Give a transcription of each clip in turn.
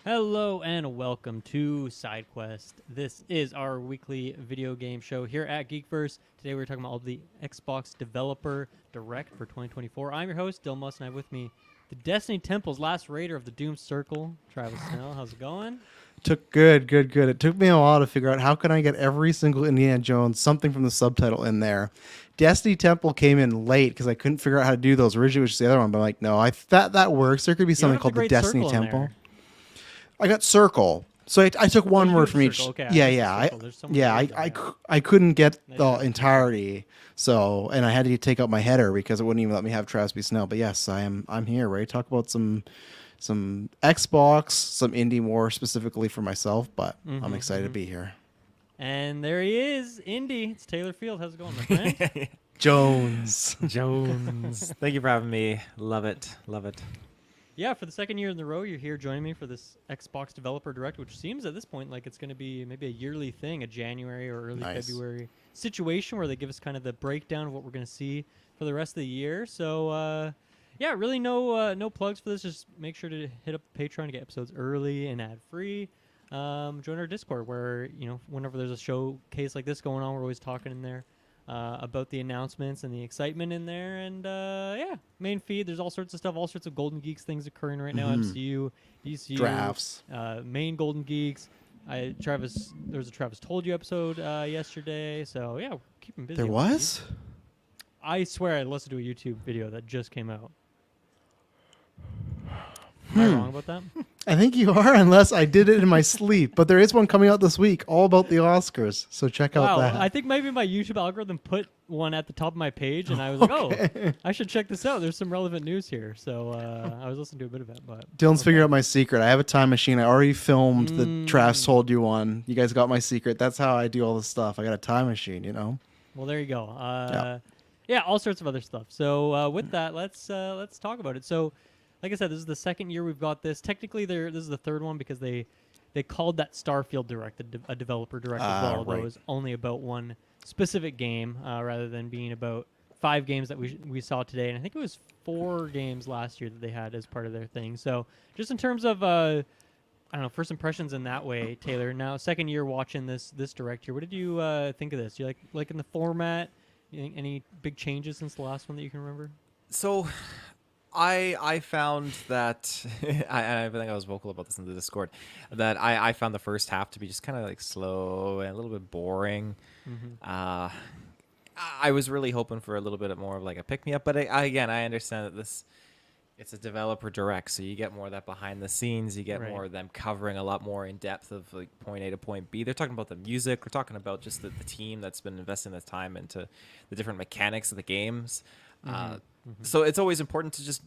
Hello and welcome to Sidequest. This is our weekly video game show here at Geekverse. Today we're talking about all the Xbox Developer Direct for 2024. I'm your host, Dilmus, and I have with me the Destiny Temple's last raider of the Doom Circle, Travis Snell. How's it going? Good. It took me a while to figure out how can I get every single Indiana Jones something from the subtitle in there. Destiny Temple came in late because I couldn't figure out how to do those. Originally, which is the other one, but I'm like, no, that works. There could be You don't something have called the Great Destiny Circle in Temple. there. I got Circle, so I took one you word do from have each. Circle, okay, I Yeah, missed the Circle. There's so many words in there. I couldn't get Nice the job. entirety, so and I had to take out my header because it wouldn't even let me have Travis B. Snell. But yes, I'm here, ready to talk about some Xbox, some indie more specifically for myself, but I'm excited to be here. And there he is, Indy. It's Taylor Field. How's it going, my friend? Jones. Jones. Thank you for having me. Love it. Yeah, for the second year in a row, you're here joining me for this Xbox Developer Direct, which seems at this point like it's going to be maybe a yearly thing, a January or early Nice. February situation where they give us kind of the breakdown of what we're going to see for the rest of the year. So, yeah, really no plugs for this. Just make sure to hit up the Patreon to get episodes early and ad-free. Join our Discord where, whenever there's a showcase like this going on, we're always talking in there. About the announcements and the excitement in there, and yeah, main feed. There's all sorts of stuff, all sorts of Golden Geeks things occurring right now. MCU, DCU, Drafts. Main Golden Geeks. There was a Travis Told You episode yesterday, so yeah, we're keeping busy. There was? I swear I listened to a YouTube video that just came out. Am I wrong about that? I think you are, unless I did it in my sleep. But there is one coming out this week, all about the Oscars. So check out Wow, that. I think maybe my YouTube algorithm put one at the top of my page, and I was like, oh, I should check this out. There's some relevant news here. So I was listening to a bit of it. But Dylan's figured out my secret. I have a time machine. I already filmed the Travis Told You one. You guys got my secret. That's how I do all this stuff. I got a time machine, Well, there you go. Yeah, all sorts of other stuff. So with that, let's talk about it. So, like I said, this is the second year we've got this. Technically, this is the third one because they called that Starfield Direct a developer direct as well. Although right. it was only about one specific game rather than being about 5 games that we saw today. And I think it was 4 games last year that they had as part of their thing. So just in terms of I don't know, first impressions in that way, Taylor. Now, second year watching this direct here, what did you think of this? Do you like in the format? You think any big changes since the last one that you can remember? So, I found that I think I was vocal about this in the Discord that I found the first half to be just kind of like slow and a little bit boring. I was really hoping for a little bit more of like a pick me up, but again, I understand that it's a developer direct, so you get more of that behind the scenes. You get Right. more of them covering a lot more in depth of like point A to point B. They're talking about the music. We're talking about just the team that's been investing the time into the different mechanics of the games. So it's always important to just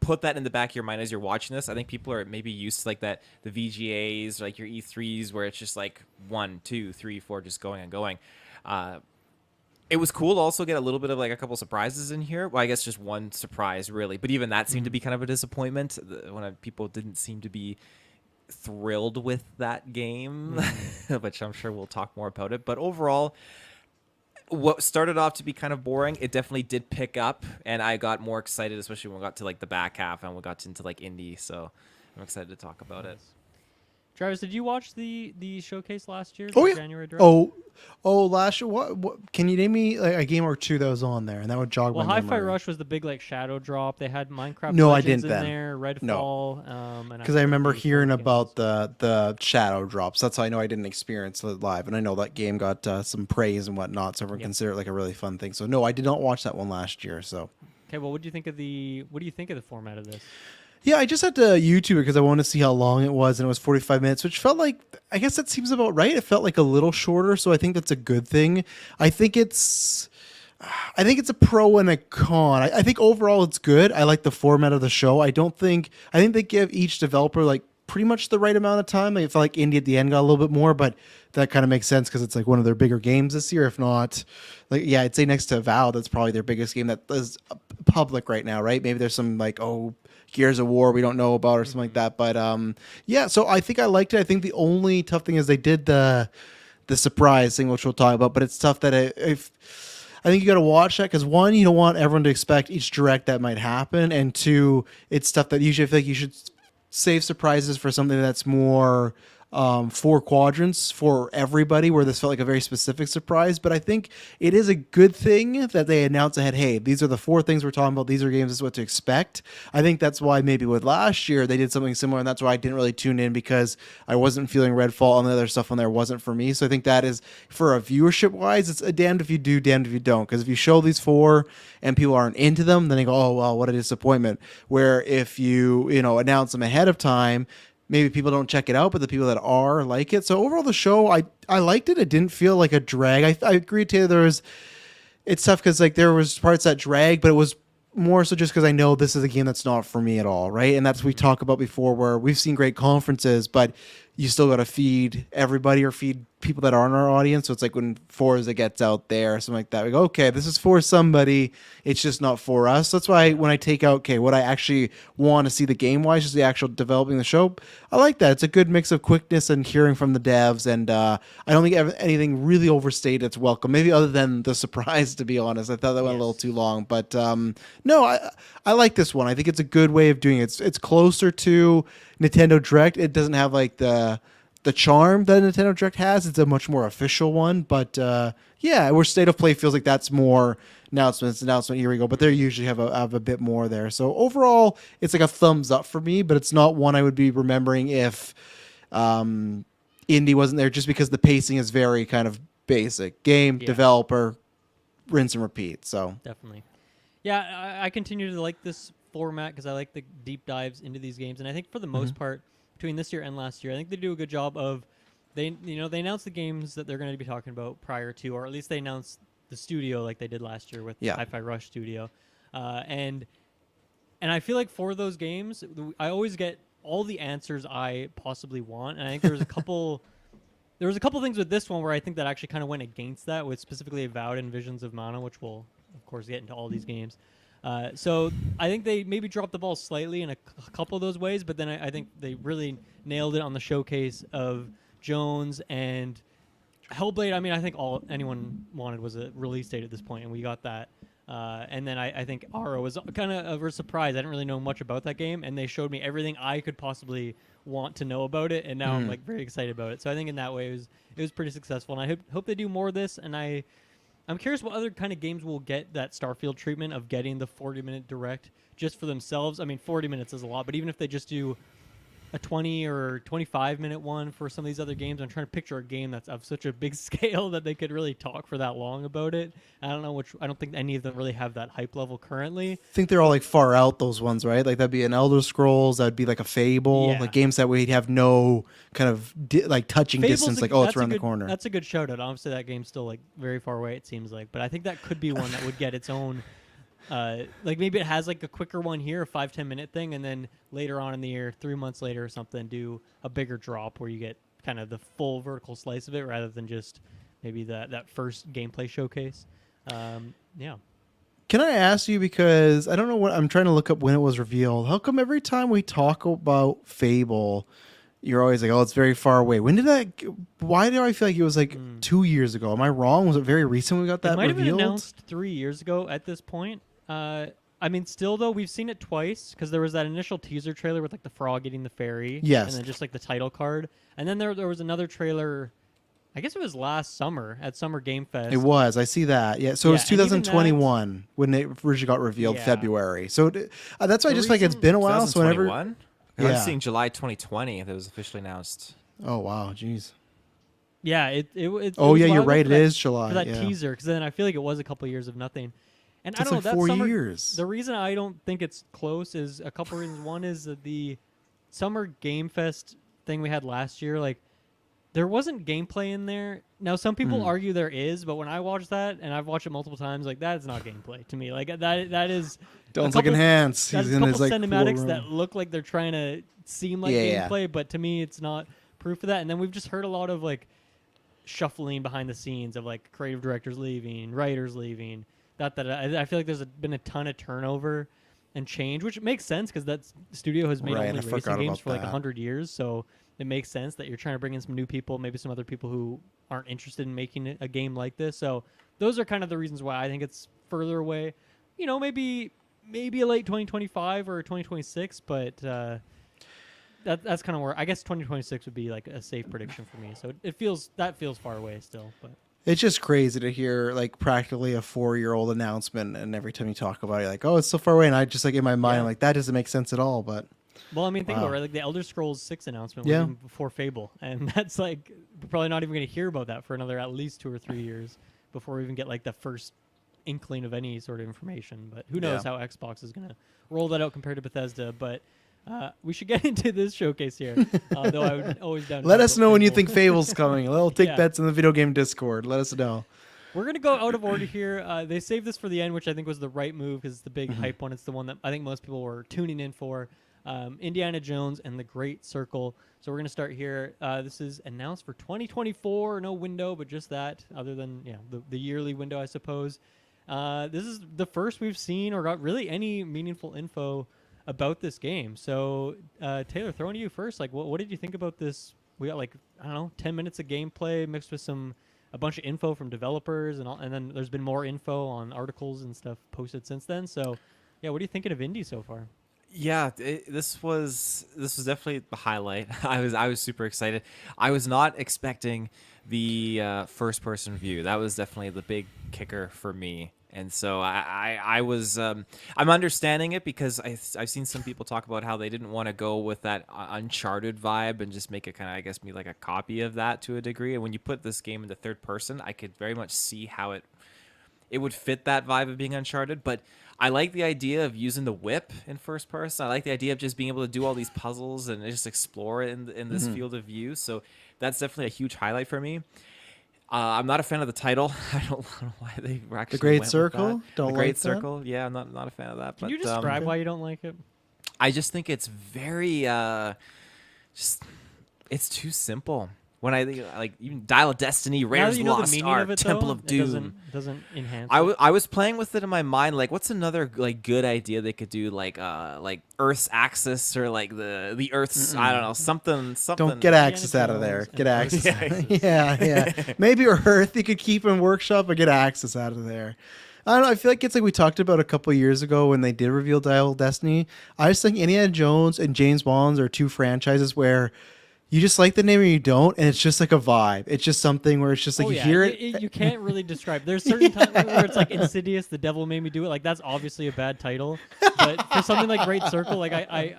put that in the back of your mind as you're watching this. I think people are maybe used to like that, the VGAs, like your E3s, where it's just like 1, 2, 3, 4, just going and going. It was cool to also get a little bit of like a couple surprises in here. Well, I guess just one surprise really, but even that seemed to be kind of a disappointment when people didn't seem to be thrilled with that game, which I'm sure we'll talk more about it. But overall, what started off to be kind of boring, it definitely did pick up, and I got more excited, especially when we got to like the back half and we got into like indie. So I'm excited to talk about it. Travis, did you watch the showcase last year? Oh, the yeah. January direct? Last year, what? Can you name me like a game or two that was on there, and that would jog Well, my Hi-Fi memory? Rush was the big like shadow drop. They had Minecraft No, I Legends didn't in then. there, Redfall. Because I remember hearing about the shadow drops. That's how I know I didn't experience it live, and I know that game got some praise and whatnot. So everyone considered it like a really fun thing. So no, I did not watch that one last year. So Okay, well, what do you think of the format of this? yeah, I just had to YouTube it because I wanted to see how long it was, and it was 45 minutes, which felt like, I guess that seems about right. It felt like a little shorter, so I think that's a good thing. I think it's a pro and a con. I think overall it's good. I like the format of the show. I think they give each developer like pretty much the right amount of time. I felt like Indie at the end got a little bit more, but that kind of makes sense because it's like one of their bigger games this year. If not, like, yeah, I'd say next to Avowed, that's probably their biggest game that is public right now, right? Maybe there's some like, Gears of War we don't know about or something like that. But yeah, so I think I liked it. I think the only tough thing is they did the surprise thing, which we'll talk about, but it's tough that I think you got to watch that because, one, you don't want everyone to expect each direct that might happen, and two, it's stuff that usually I feel like you should save surprises for something that's more 4 quadrants for everybody, where this felt like a very specific surprise. But I think it is a good thing that they announced ahead, hey, these are the 4 things we're talking about. These are games, this is what to expect. I think that's why maybe with last year they did something similar, and that's why I didn't really tune in, because I wasn't feeling Redfall and the other stuff on there wasn't for me. So I think that is, for a viewership wise, it's a damned if you do, damned if you don't. Because if you show these 4 and people aren't into them, then they go, oh, well, what a disappointment. Where if you announce them ahead of time, maybe people don't check it out, but the people that are like it. So overall, the show, I liked it. It didn't feel like a drag. I agree, Taylor. It's tough because like there was parts that drag, but it was more so just because I know this is a game that's not for me at all, right? And that's what we talked about before, where we've seen great conferences, but you still got to feed everybody or feed people that are in our audience. So it's like when Forza gets out there, something like that, we go, okay, this is for somebody. It's just not for us. So that's why when I take out, okay, what I actually want to see the game wise, just the actual developing the show, I like that. It's a good mix of quickness and hearing from the devs. And I don't think anything really overstayed its welcome, maybe other than the surprise, to be honest. I thought that went a little too long. But no, I like this one. I think it's a good way of doing it. It's closer to Nintendo Direct. It doesn't have like the charm that Nintendo Direct has. It's a much more official one, but yeah, where State of Play feels like that's more announcement, here we go, but they usually have a bit more there. So overall, it's like a thumbs up for me, but it's not one I would be remembering if Indie wasn't there, just because the pacing is very kind of basic. Game, developer, rinse and repeat. So definitely. Yeah, I continue to like this format because I like the deep dives into these games, and I think for the most part, between this year and last year, I think they do a good job of they announce the games that they're going to be talking about prior to, or at least they announce the studio like they did last year with Hi-Fi Rush Studio, and I feel like for those games, I always get all the answers I possibly want, and I think there was a couple things with this one where I think that actually kind of went against that, with specifically Avowed and Visions of Mana, which we'll of course get into all these games. So I think they maybe dropped the ball slightly in a couple of those ways, but then I think they really nailed it on the showcase of Jones and Hellblade. I mean, I think all anyone wanted was a release date at this point, and we got that. And then I think Aro was kind of a surprise. I didn't really know much about that game, and they showed me everything I could possibly want to know about it, and now I'm like very excited about it. So I think in that way it was pretty successful, and I hope they do more of this, and I'm curious what other kind of games will get that Starfield treatment of getting the 40-minute direct just for themselves. I mean, 40 minutes is a lot, but even if they just do a 20 or 25-minute one for some of these other games, I'm trying to picture a game that's of such a big scale that they could really talk for that long about it. I don't think any of them really have that hype level currently. I think they're all like far out, those ones, right? Like that'd be an Elder Scrolls, that'd be like a Fable, like games that we'd have no kind of like touching distance, like it's around the corner. That's a good shout out. Obviously that game's still like very far away, it seems like, but I think that could be one that would get its own like maybe it has like a quicker one here, a 5-10 minute thing, and then later on in the year, 3 months later or something, do a bigger drop where you get kind of the full vertical slice of it rather than just maybe that first gameplay showcase. Yeah. Can I ask you, because I don't know what I'm trying to look up when it was revealed. How come every time we talk about Fable, you're always like, oh, it's very far away? When did that? Why do I feel like it was like 2 years ago? Am I wrong? Was it very recent we got that revealed? It might have been announced 3 years ago at this point. I mean, still though, we've seen it twice because there was that initial teaser trailer with like the frog eating the fairy, yes, and then just like the title card, and then there was another trailer. I guess it was last summer at Summer Game Fest. It was. I see that. Yeah. So it was 2021 when it originally got revealed, February. So that's why I just feel like it's been a while. So whenever I'm seeing July 2020 that was officially announced. Oh wow, jeez. Yeah. It oh yeah, you're right. It is July for that teaser, because then I feel like it was a couple years of nothing. And that's I don't know, like 4 summer, years. The reason I don't think it's close is a couple reasons. One is that the Summer Game Fest thing we had last year, like there wasn't gameplay in there. Now some people argue there is, but when I watched that, and I've watched it multiple times, like that is not gameplay to me. Like that is don't look enhance. He's in his like cinematics that look like they're trying to seem like gameplay, but to me it's not proof of that. And then we've just heard a lot of like shuffling behind the scenes of like creative directors leaving, writers leaving. I feel like there's been a ton of turnover and change, which makes sense because that studio has made only racing games for like 100 years. So it makes sense that you're trying to bring in some new people, maybe some other people who aren't interested in making a game like this. So those are kind of the reasons why I think it's further away. You know, maybe a late 2025 or 2026, but that's kind of where I guess 2026 would be like a safe prediction for me. So it feels far away still, but. It's just crazy to hear like practically a 4-year-old announcement, and every time you talk about it, you're like, oh, it's so far away, and I just like in my mind, I'm like, that doesn't make sense at all. But well, I mean, think wow. about it, right? Like the Elder Scrolls 6 announcement was Yeah. even before Fable, and that's like we're probably not even going to hear about that for another at least 2 or 3 years before we even get like the first inkling of any sort of information. But who knows how Xbox is going to roll that out compared to Bethesda? But we should get into this showcase here. Though I would always down. Let us know when you think Fable's coming. We'll take Yeah. bets in the video game Discord. Let us know. We're going to go out of order here. They saved this for the end, which I think was the right move because it's the big hype one. It's the one that I think most people were tuning in for. Indiana Jones and the Great Circle. So we're going to start here. This is announced for 2024. No window, but just that, other than the yearly window, I suppose. This is the first we've seen or got really any meaningful info about this game. So Taylor, throwing to you first. Like, what did you think about this? We got 10 minutes of gameplay mixed with a bunch of info from developers and then there's been more info on articles and stuff posted since then. So yeah, what are you thinking of Indy so far? Yeah, this was definitely the highlight. I was super excited. I was not expecting the first person view. That was definitely the big kicker for me. And so I was I'm understanding it because I've seen some people talk about how they didn't want to go with that Uncharted vibe and just make it kind of, I guess, be like a copy of that to a degree. And when you put this game into third person, I could very much see how it would fit that vibe of being Uncharted. But I like the idea of using the whip in first person. I like the idea of just being able to do all these puzzles and just explore it in this field of view. So that's definitely a huge highlight for me. I'm not a fan of the title. I don't know why they were actually The Great went Circle? With that. Don't the like Great that? Circle. Yeah, I'm not a fan of that. Can but, you describe why you don't like it? I just think it's very it's too simple. When I think like even Dial of Destiny, Now that Raiders you of know the the Lost meaning Ark, of it, Temple though, of it Doom. doesn't enhance. I was playing with it in my mind, like what's another like good idea they could do, like Earth's axis or like the Earth's I don't know something. Don't get access out of there. Get access. Yeah. Maybe Earth you could keep in workshop, but get access out of there. I don't know. I feel like it's like we talked about a couple of years ago when they did reveal Dial of Destiny. I just think Indiana Jones and James Bond are two franchises where you just like the name or you don't, and it's just like a vibe. It's just something where it's just like you hear it. You can't really describe. There's certain times where it's like Insidious, The Devil Made Me Do It. Like that's obviously a bad title, but for something like Great Circle, like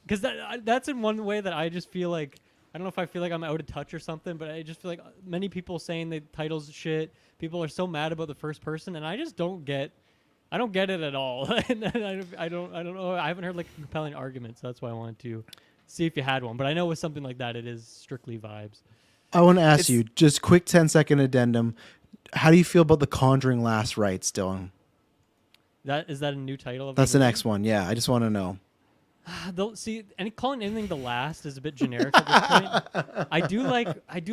because that's in one way that I just feel like I don't know if I feel like I'm out of touch or something, but I just feel like many people saying the title's shit. People are so mad about the first person, and I just don't get. I don't get it at all, and I don't know. I haven't heard like a compelling argument, so that's why I wanted to see if you had one. But I know with something like that, it is strictly vibes. I want to ask you, just quick 10-second addendum. How do you feel about The Conjuring Last Rites, Dylan? Is that a new title? That's the next one. Yeah, I just want to know. See, calling anything the last is a bit generic at this point. I do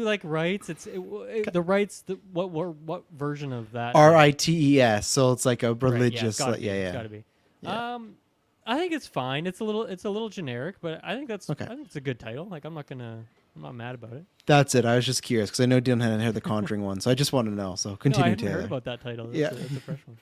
like rights. The rights. What version of that? RITES. So it's like a religious. Right, yeah, yeah. It's gotta be. Yeah. I think it's fine. It's a little generic, but I think that's Okay. I think it's a good title. Like I'm not mad about it. That's it. I was just curious because I know Dylan hadn't heard the Conjuring one, so I just wanted to know. So No, I continue, haven't Taylor. heard about that title. Yeah. That's a fresh one.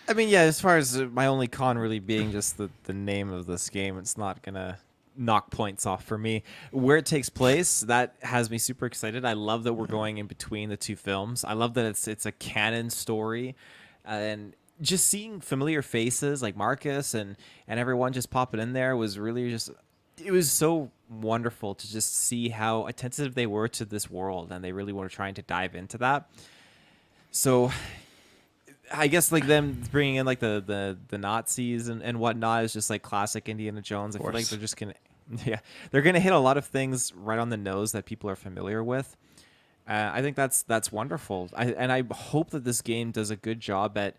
I mean, yeah, as far as my only con really being just the name of this game, it's not going to knock points off for me. Where it takes place, that has me super excited. I love that we're going in between the two films. I love that it's a canon story. And just seeing familiar faces like Marcus and everyone just popping in there was really just... It was so wonderful to just see how attentive they were to this world, and they really were trying to dive into that. So... I guess like them bringing in like the Nazis and whatnot is just like classic Indiana Jones. I feel like they're just they're gonna hit a lot of things right on the nose that people are familiar with. I think that's wonderful. I hope that this game does a good job at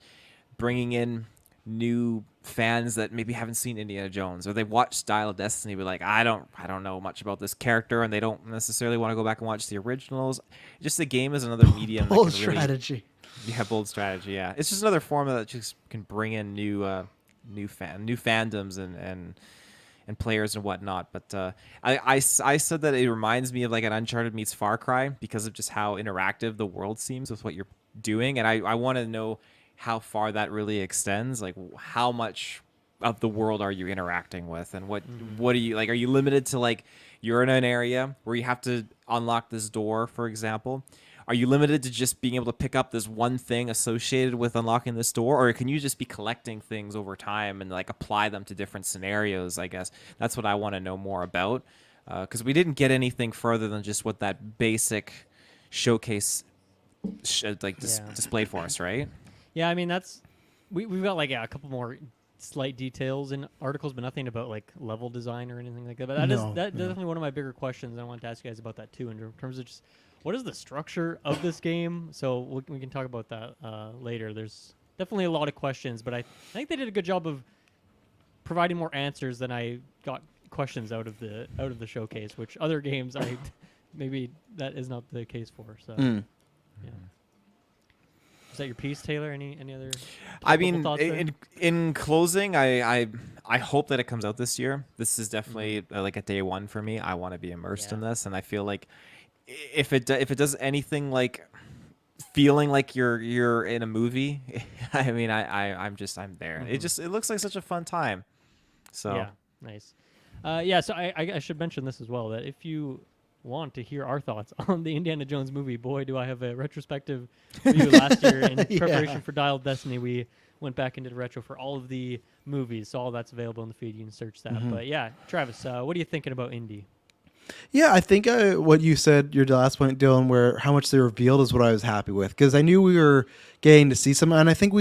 bringing in new fans that maybe haven't seen Indiana Jones, or they watch Dial of Destiny, but like I don't know much about this character, and they don't necessarily want to go back and watch the originals. Just the game is another medium. Bold that can really, strategy. Yeah, bold strategy. Yeah, it's just another format that just can bring in new fandoms and players and whatnot. But I said that it reminds me of like an Uncharted meets Far Cry because of just how interactive the world seems with what you're doing, and I want to know how far that really extends. Like how much of the world are you interacting with, and what are you like? Are you limited to like you're in an area where you have to unlock this door, for example? Are you limited to just being able to pick up this one thing associated with unlocking this door, or can you just be collecting things over time and like apply them to different scenarios? I guess that's what I want to know more about, because we didn't get anything further than just what that basic showcase displayed for us, right? Yeah, I mean that's we've got like a couple more slight details in articles, but nothing about like level design or anything like that. But that's definitely one of my bigger questions. I wanted to ask you guys about that too, in terms of just what is the structure of this game. So we can talk about that later. There's definitely a lot of questions, but I think they did a good job of providing more answers than I got questions out of the showcase. Which other games maybe that is not the case for. So yeah. Is that your piece, Taylor? Any other? I mean, thoughts in closing, I hope that it comes out this year. This is definitely like a day one for me. I want to be immersed in this, and I feel like if it does anything like feeling like you're in a movie, I mean, I'm there. It looks like such a fun time. So yeah, nice. So I should mention this as well, that if you want to hear our thoughts on the Indiana Jones movie, boy, do I have a retrospective review last year in preparation for Dial of Destiny. We went back into the retro for all of the movies, so all that's available in the feed. You can search that. But yeah, Travis, what are you thinking about Indy? Yeah, I think what you said, your last point, Dylan, where how much they revealed is what I was happy with, because I knew we were getting to see some, and I think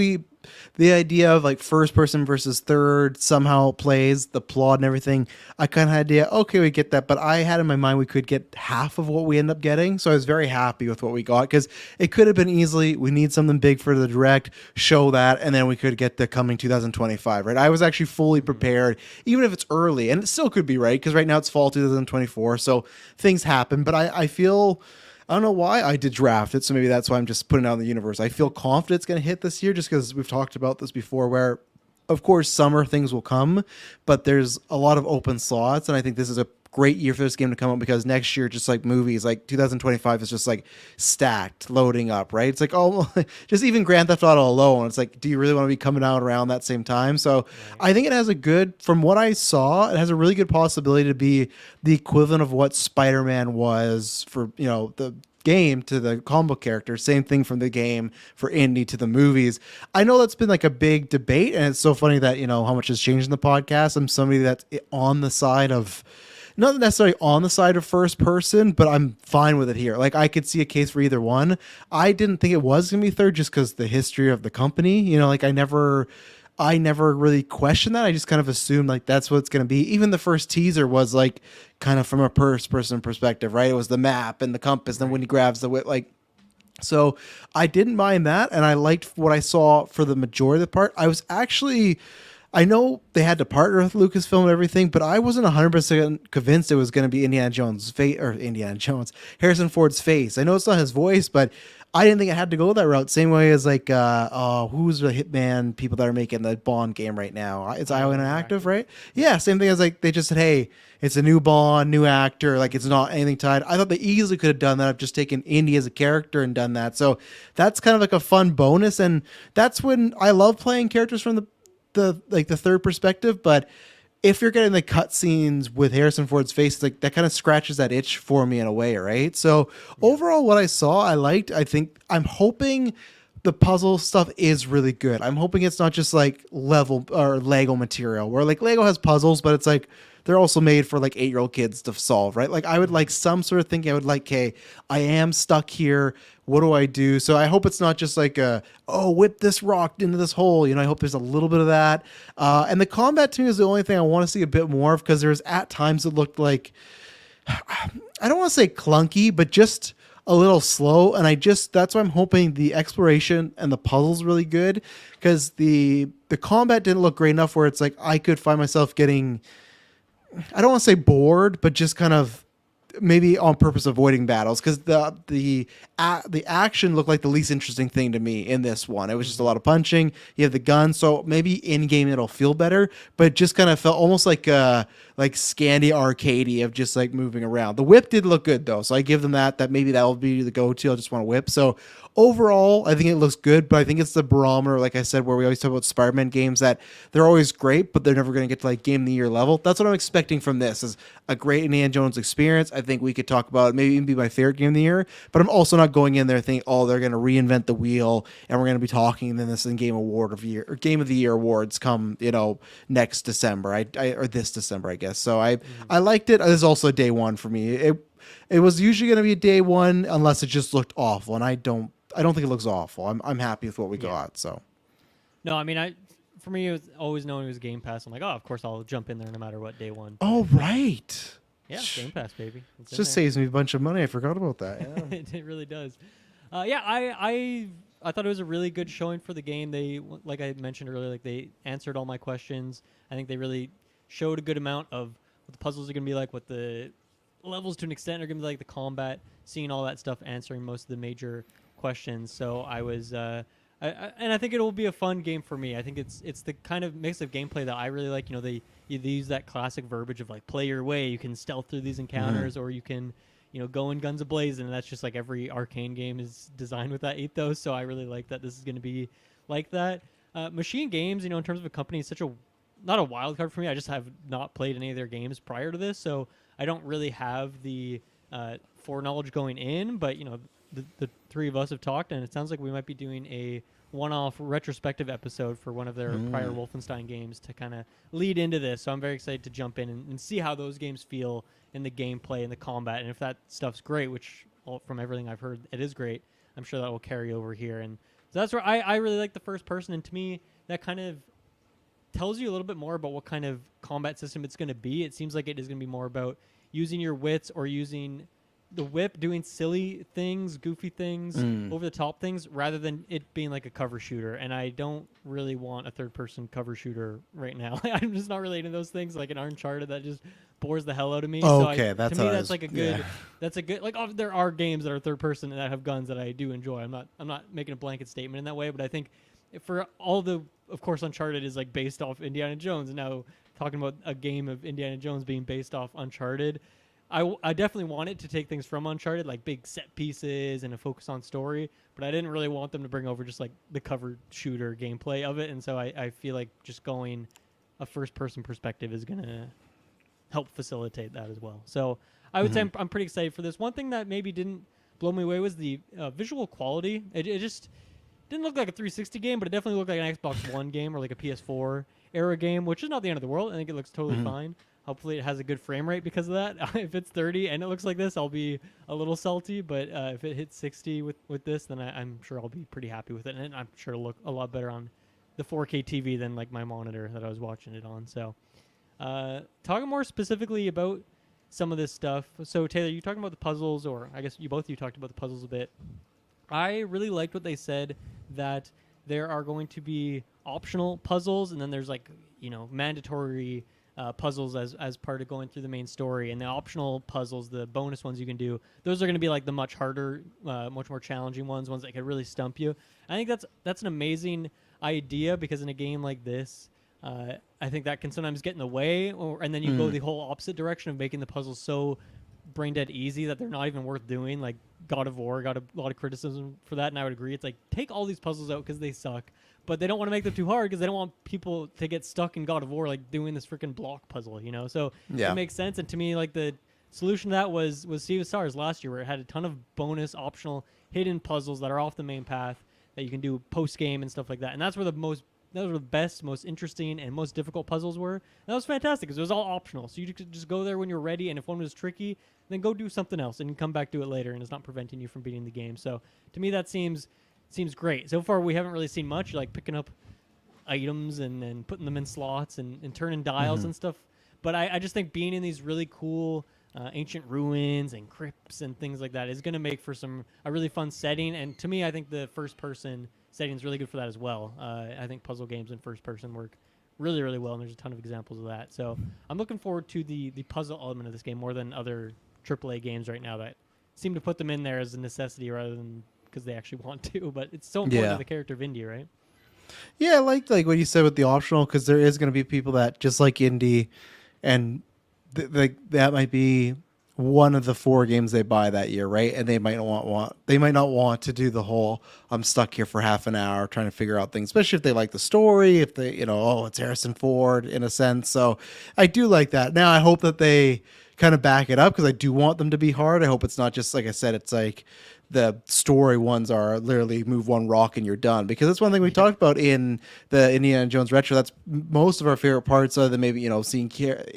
the idea of like first person versus third somehow plays the plot and everything. I kind of had the idea, okay, we get that, but I had in my mind we could get half of what we end up getting, so I was very happy with what we got, because it could have been easily, we need something big for the direct, show that, and then we could get the coming 2025, right? I was actually fully prepared, even if it's early, and it still could be, right? Because right now it's fall 2024, so things happen, but I feel... I don't know why I did draft it, so maybe that's why I'm just putting it out in the universe. I feel confident it's going to hit this year just because we've talked about this before, where, of course, summer things will come, but there's a lot of open slots, and I think this is a great year for this game to come out, because next year, just like movies, like 2025 is just like stacked, loading up, right? It's like, oh, just even Grand Theft Auto alone, it's like, do you really want to be coming out around that same time? So I think it has from what I saw, it has a really good possibility to be the equivalent of what Spider-Man was for, the game to the comic book character. Same thing from the game for Indy to the movies. I know that's been like a big debate, and it's so funny that, how much has changed in the podcast. I'm somebody that's on the side of, not necessarily on the side of first person, but I'm fine with it here. Like, I could see a case for either one. I didn't think it was going to be third just because the history of the company, like I never really questioned that. I just kind of assumed like that's what it's going to be. Even the first teaser was like kind of from a first person perspective, right? It was the map and the compass. Then when he grabs the whip, like, so I didn't mind that. And I liked what I saw for the majority of the part. I know they had to partner with Lucasfilm and everything, but I wasn't 100% convinced it was going to be Harrison Ford's face. I know it's not his voice, but I didn't think it had to go that route. Same way as like, who's the Hitman people that are making the Bond game right now? It's IO Interactive, right? Yeah, same thing as like they just said, hey, it's a new Bond, new actor, like it's not anything tied. I thought they easily could have done that. I've just taken Indy as a character and done that. So that's kind of like a fun bonus, and that's when I love playing characters from the third perspective. But if you're getting the cutscenes with Harrison Ford's face, like that kind of scratches that itch for me in a way, right? So overall, what I saw, I liked. I'm hoping the puzzle stuff is really good. I'm hoping it's not just like level or Lego material, where like Lego has puzzles, but it's like they're also made for like 8-year-old kids to solve, right? Like I would like some sort of thinking. I would like, okay, I am stuck here. What do I do? So I hope it's not just like whip this rock into this hole. I hope there's a little bit of that. And the combat to me is the only thing I want to see a bit more of, because there's at times it looked like, I don't want to say clunky, but just a little slow. And that's why I'm hoping the exploration and the puzzle's really good, because the combat didn't look great enough where it's like I could find myself getting, I don't want to say bored, but just kind of maybe on purpose avoiding battles, because the action looked like the least interesting thing to me in this one. It was just a lot of punching. You have the gun, so maybe in game it'll feel better, but it just kind of felt almost like like Scandi arcadey of just like moving around. The whip did look good though, so I give them that maybe that will be the go-to. I'll just want to whip. So overall, I think it looks good, but I think it's the barometer, like I said, where we always talk about Spider-Man games, that they're always great, but they're never going to get to like game of the year level. That's what I'm expecting from this, is a great Indiana Jones experience. I think we could talk about it, maybe even be my favorite game of the year, but I'm also not going in there thinking, oh, they're going to reinvent the wheel and we're going to be talking then this in game of the year awards come, next December. Or this December, I guess. So I liked it. This is also a day one for me. It was usually going to be a day one unless it just looked awful, and I don't think it looks awful. I'm happy with what we got. So No, I mean, for me, it was always knowing it was Game Pass. I'm like, oh, of course I'll jump in there no matter what day one. Oh, right. Yeah, Game Pass, baby. It just saves me a bunch of money. I forgot about that. Yeah. It really does. I thought it was a really good showing for the game. They, like I mentioned earlier, like they answered all my questions. I think they really showed a good amount of what the puzzles are going to be like, what the levels to an extent are going to be like, the combat, seeing all that stuff, answering most of the major questions. So I was, and I think it will be a fun game for me. I think it's the kind of mix of gameplay that I really like. They use that classic verbiage of like play your way. You can stealth through these encounters, or you can go in guns a-blazing, and that's just like every Arcane game is designed with that ethos. So I really like that this is going to be like that. Machine Games, in terms of a company, is such not a wild card for me. I just have not played any of their games prior to this, so I don't really have the foreknowledge going in. But the three of us have talked, and it sounds like we might be doing a one-off retrospective episode for one of their prior Wolfenstein games to kind of lead into this. So I'm very excited to jump in and see how those games feel in the gameplay and the combat. And if that stuff's great, which from everything I've heard, it is great, I'm sure that will carry over here. And so that's where I really like the first person. And to me, that kind of tells you a little bit more about what kind of combat system it's going to be. It seems like it is going to be more about using your wits or using the whip, doing silly things, goofy things, over the top things, rather than it being like a cover shooter. And I don't really want a third person cover shooter right now. I'm just not really into those things, like an Uncharted that just bores the hell out of me. Oh, so okay, to me that's like a good that's a good, like, there are games that are third person that have guns that I do enjoy. I'm not making a blanket statement in that way, but I think for all of course Uncharted is like based off Indiana Jones, and now talking about a game of Indiana Jones being based off Uncharted, I definitely wanted to take things from Uncharted, like big set pieces and a focus on story, but I didn't really want them to bring over just like the cover shooter gameplay of it. And so I feel like just going a first-person perspective is going to help facilitate that as well. So I would say I'm pretty excited for this. One thing that maybe didn't blow me away was the visual quality. It just didn't look like a 360 game, but it definitely looked like an Xbox One game or like a PS4 era game, which is not the end of the world. I think it looks totally fine. Hopefully it has a good frame rate because of that. If it's 30 and it looks like this, I'll be a little salty. But if it hits 60 with this, then I'm sure I'll be pretty happy with it. And I'm sure it'll look a lot better on the 4K TV than like my monitor that I was watching it on. So talking more specifically about some of this stuff. So Taylor, you talking about the puzzles, or I guess both of you talked about the puzzles a bit. I really liked what they said, that there are going to be optional puzzles, and then there's like, mandatory puzzles as part of going through the main story. And the optional puzzles, the bonus ones you can do, those are going to be like the much harder, much more challenging ones that could really stump you. I think that's an amazing idea, because in a game like this, I think that can sometimes get in the way, and then you go the whole opposite direction of making the puzzles so brain dead easy that they're not even worth doing. Like God of War got a lot of criticism for that, and I would agree. It's like, take all these puzzles out because they suck, but they don't want to make them too hard because they don't want people to get stuck in God of War like doing this freaking block puzzle, So it makes sense. And to me, like, the solution to that was Sea of Stars last year, where it had a ton of bonus optional hidden puzzles that are off the main path that you can do post game and stuff like that. And that's where those were the best, most interesting, and most difficult puzzles were. And that was fantastic because it was all optional. So you could just go there when you're ready, and if one was tricky, then go do something else and you come back to it later, and it's not preventing you from beating the game. So to me, that seems great. So far, we haven't really seen much, like picking up items and putting them in slots and turning dials and stuff. But I just think being in these really cool ancient ruins and crypts and things like that is going to make for a really fun setting. And to me, I think the first-person setting is really good for that as well. I think puzzle games in first-person work really, really well, and there's a ton of examples of that. So I'm looking forward to the puzzle element of this game more than other AAA games right now that seem to put them in there as a necessity rather than because they actually want to. But it's so important to the character of Indy, right? Yeah, I like what you said with the optional, because there is going to be people that just like Indy and that might be one of the 4 games they buy that year, right? And they might not want to do the whole I'm stuck here for half an hour trying to figure out things, especially if they like the story, if they, it's Harrison Ford in a sense. So I do like that. Now I hope that they kind of back it up because I do want them to be hard. I hope it's not just like I said, it's like the story ones are literally move one rock and you're done, because that's one thing we talked about in the Indiana Jones retro. That's most of our favorite parts, other than maybe seeing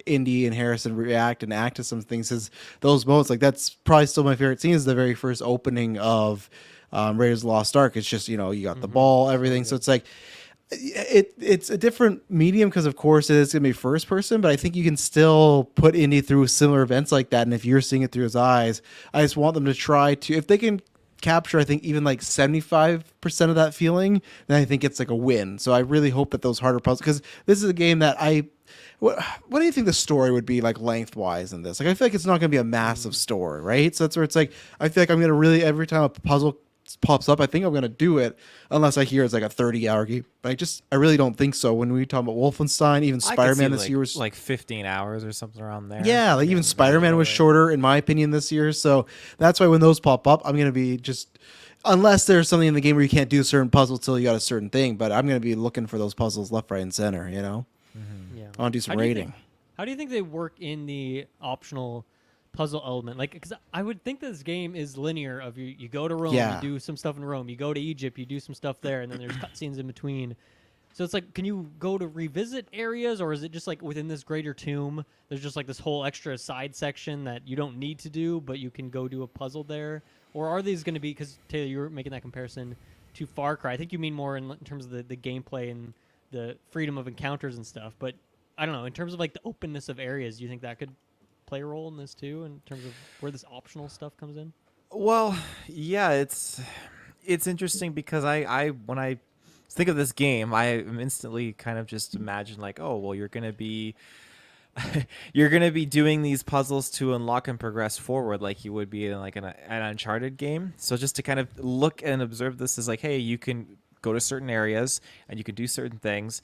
Indy and Harrison react and act to some things, is those moments. Like that's probably still my favorite scene, is the very first opening of Raiders of the Lost Ark. It's just you got the ball, everything. So it's like it's a different medium because of course it is going to be first person, but I think you can still put Indy through similar events like that. And if you're seeing it through his eyes, I just want them to try to, if they can capture, I think even like 75% of that feeling, then I think it's like a win. So I really hope that those harder puzzles, because this is a game that what do you think the story would be like lengthwise in this? Like I feel like it's not going to be a massive story, right? So that's where it's like I feel like I'm going to really, every time a puzzle pops up, I think I'm going to do it unless I hear it's like a 30-hour game. But I really don't think so. When we talk about Wolfenstein, even Spider-Man this year was like 15 hours or something around there. Yeah, like even Spider-Man was shorter in my opinion this year. So that's why when those pop up, I'm going to be just, unless there's something in the game where you can't do a certain puzzle till you got a certain thing, but I'm going to be looking for those puzzles left, right, and center, Yeah. I want to do some rating. How do you think they work in the optional puzzle element? Like, because I would think this game is linear. Of you go to Rome, you do some stuff in Rome. You go to Egypt, you do some stuff there, and then there's cutscenes in between. So it's like, can you go to revisit areas, or is it just like within this greater tomb, there's just like this whole extra side section that you don't need to do, but you can go do a puzzle there? Or are these going to be, because Taylor, you were making that comparison to Far Cry. I think you mean more in terms of the gameplay and the freedom of encounters and stuff, but I don't know, in terms of like the openness of areas, do you think that could play a role in this too, in terms of where this optional stuff comes in? Well, yeah, it's interesting because I when I think of this game, I am instantly kind of just imagine like, oh, well, you're gonna be doing these puzzles to unlock and progress forward like you would be in like an Uncharted game. So just to kind of look and observe this is like, hey, you can go to certain areas and you can do certain things.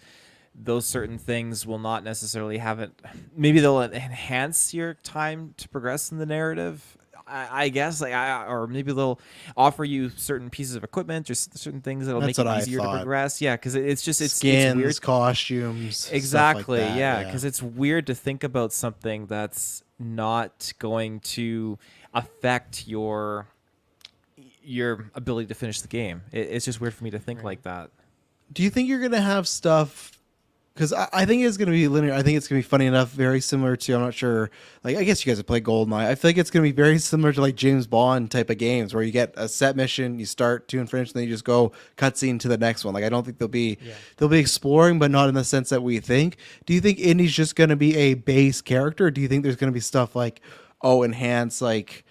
Those certain things will not necessarily have it. Maybe they'll enhance your time to progress in the narrative, I guess, or maybe they'll offer you certain pieces of equipment or certain things that'll make it easier to progress. Yeah, because it's skins, it's weird. Costumes, exactly. Stuff like that. Yeah, because it's weird to think about something that's not going to affect your ability to finish the game. It's just weird for me to think like that. Do you think you're gonna have stuff? Because I think it's going to be linear. I think it's going to be funny enough, very similar to, I'm not sure, like, I guess you guys have played GoldenEye. I feel like it's going to be very similar to, like, James Bond type of games where you get a set mission, you start to and finish, and then you just go cutscene to the next one. Like, I don't think they'll be exploring, but not in the sense that we think. Do you think Indy's just going to be a base character? Or do you think there's going to be stuff like, enhance, like,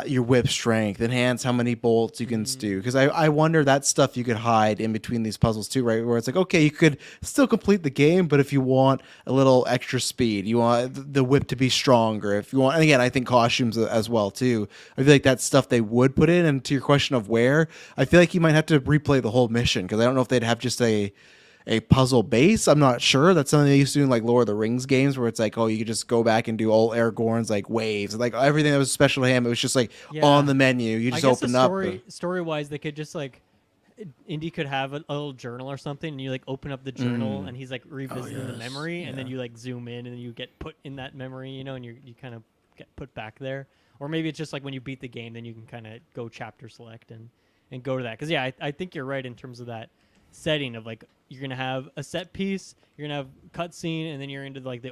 your whip strength, enhance how many bolts you can do? Because I wonder that stuff you could hide in between these puzzles too, right? Where it's like, okay, you could still complete the game, but if you want a little extra speed, you want the whip to be stronger, if you want, and again, I think costumes as well too. I feel like that's stuff they would put in. And to your question of where, I feel like you might have to replay the whole mission, because I don't know if they'd have just a puzzle base. I'm not sure. That's something they used to do in like Lord of the Rings games, where it's like, oh, you could just go back and do all Aragorn's like waves, like everything that was special to him. It was just like on the menu. You just open up. Story wise, they could just like, Indy could have a little journal or something, and you like open up the journal, and he's like revisiting the memory, and then you like zoom in, and you get put in that memory, and you kind of get put back there. Or maybe it's just like when you beat the game, then you can kind of go chapter select and go to that. Because I think you're right in terms of that setting of like, you're gonna have a set piece, you're gonna have cutscene, and then you're into like the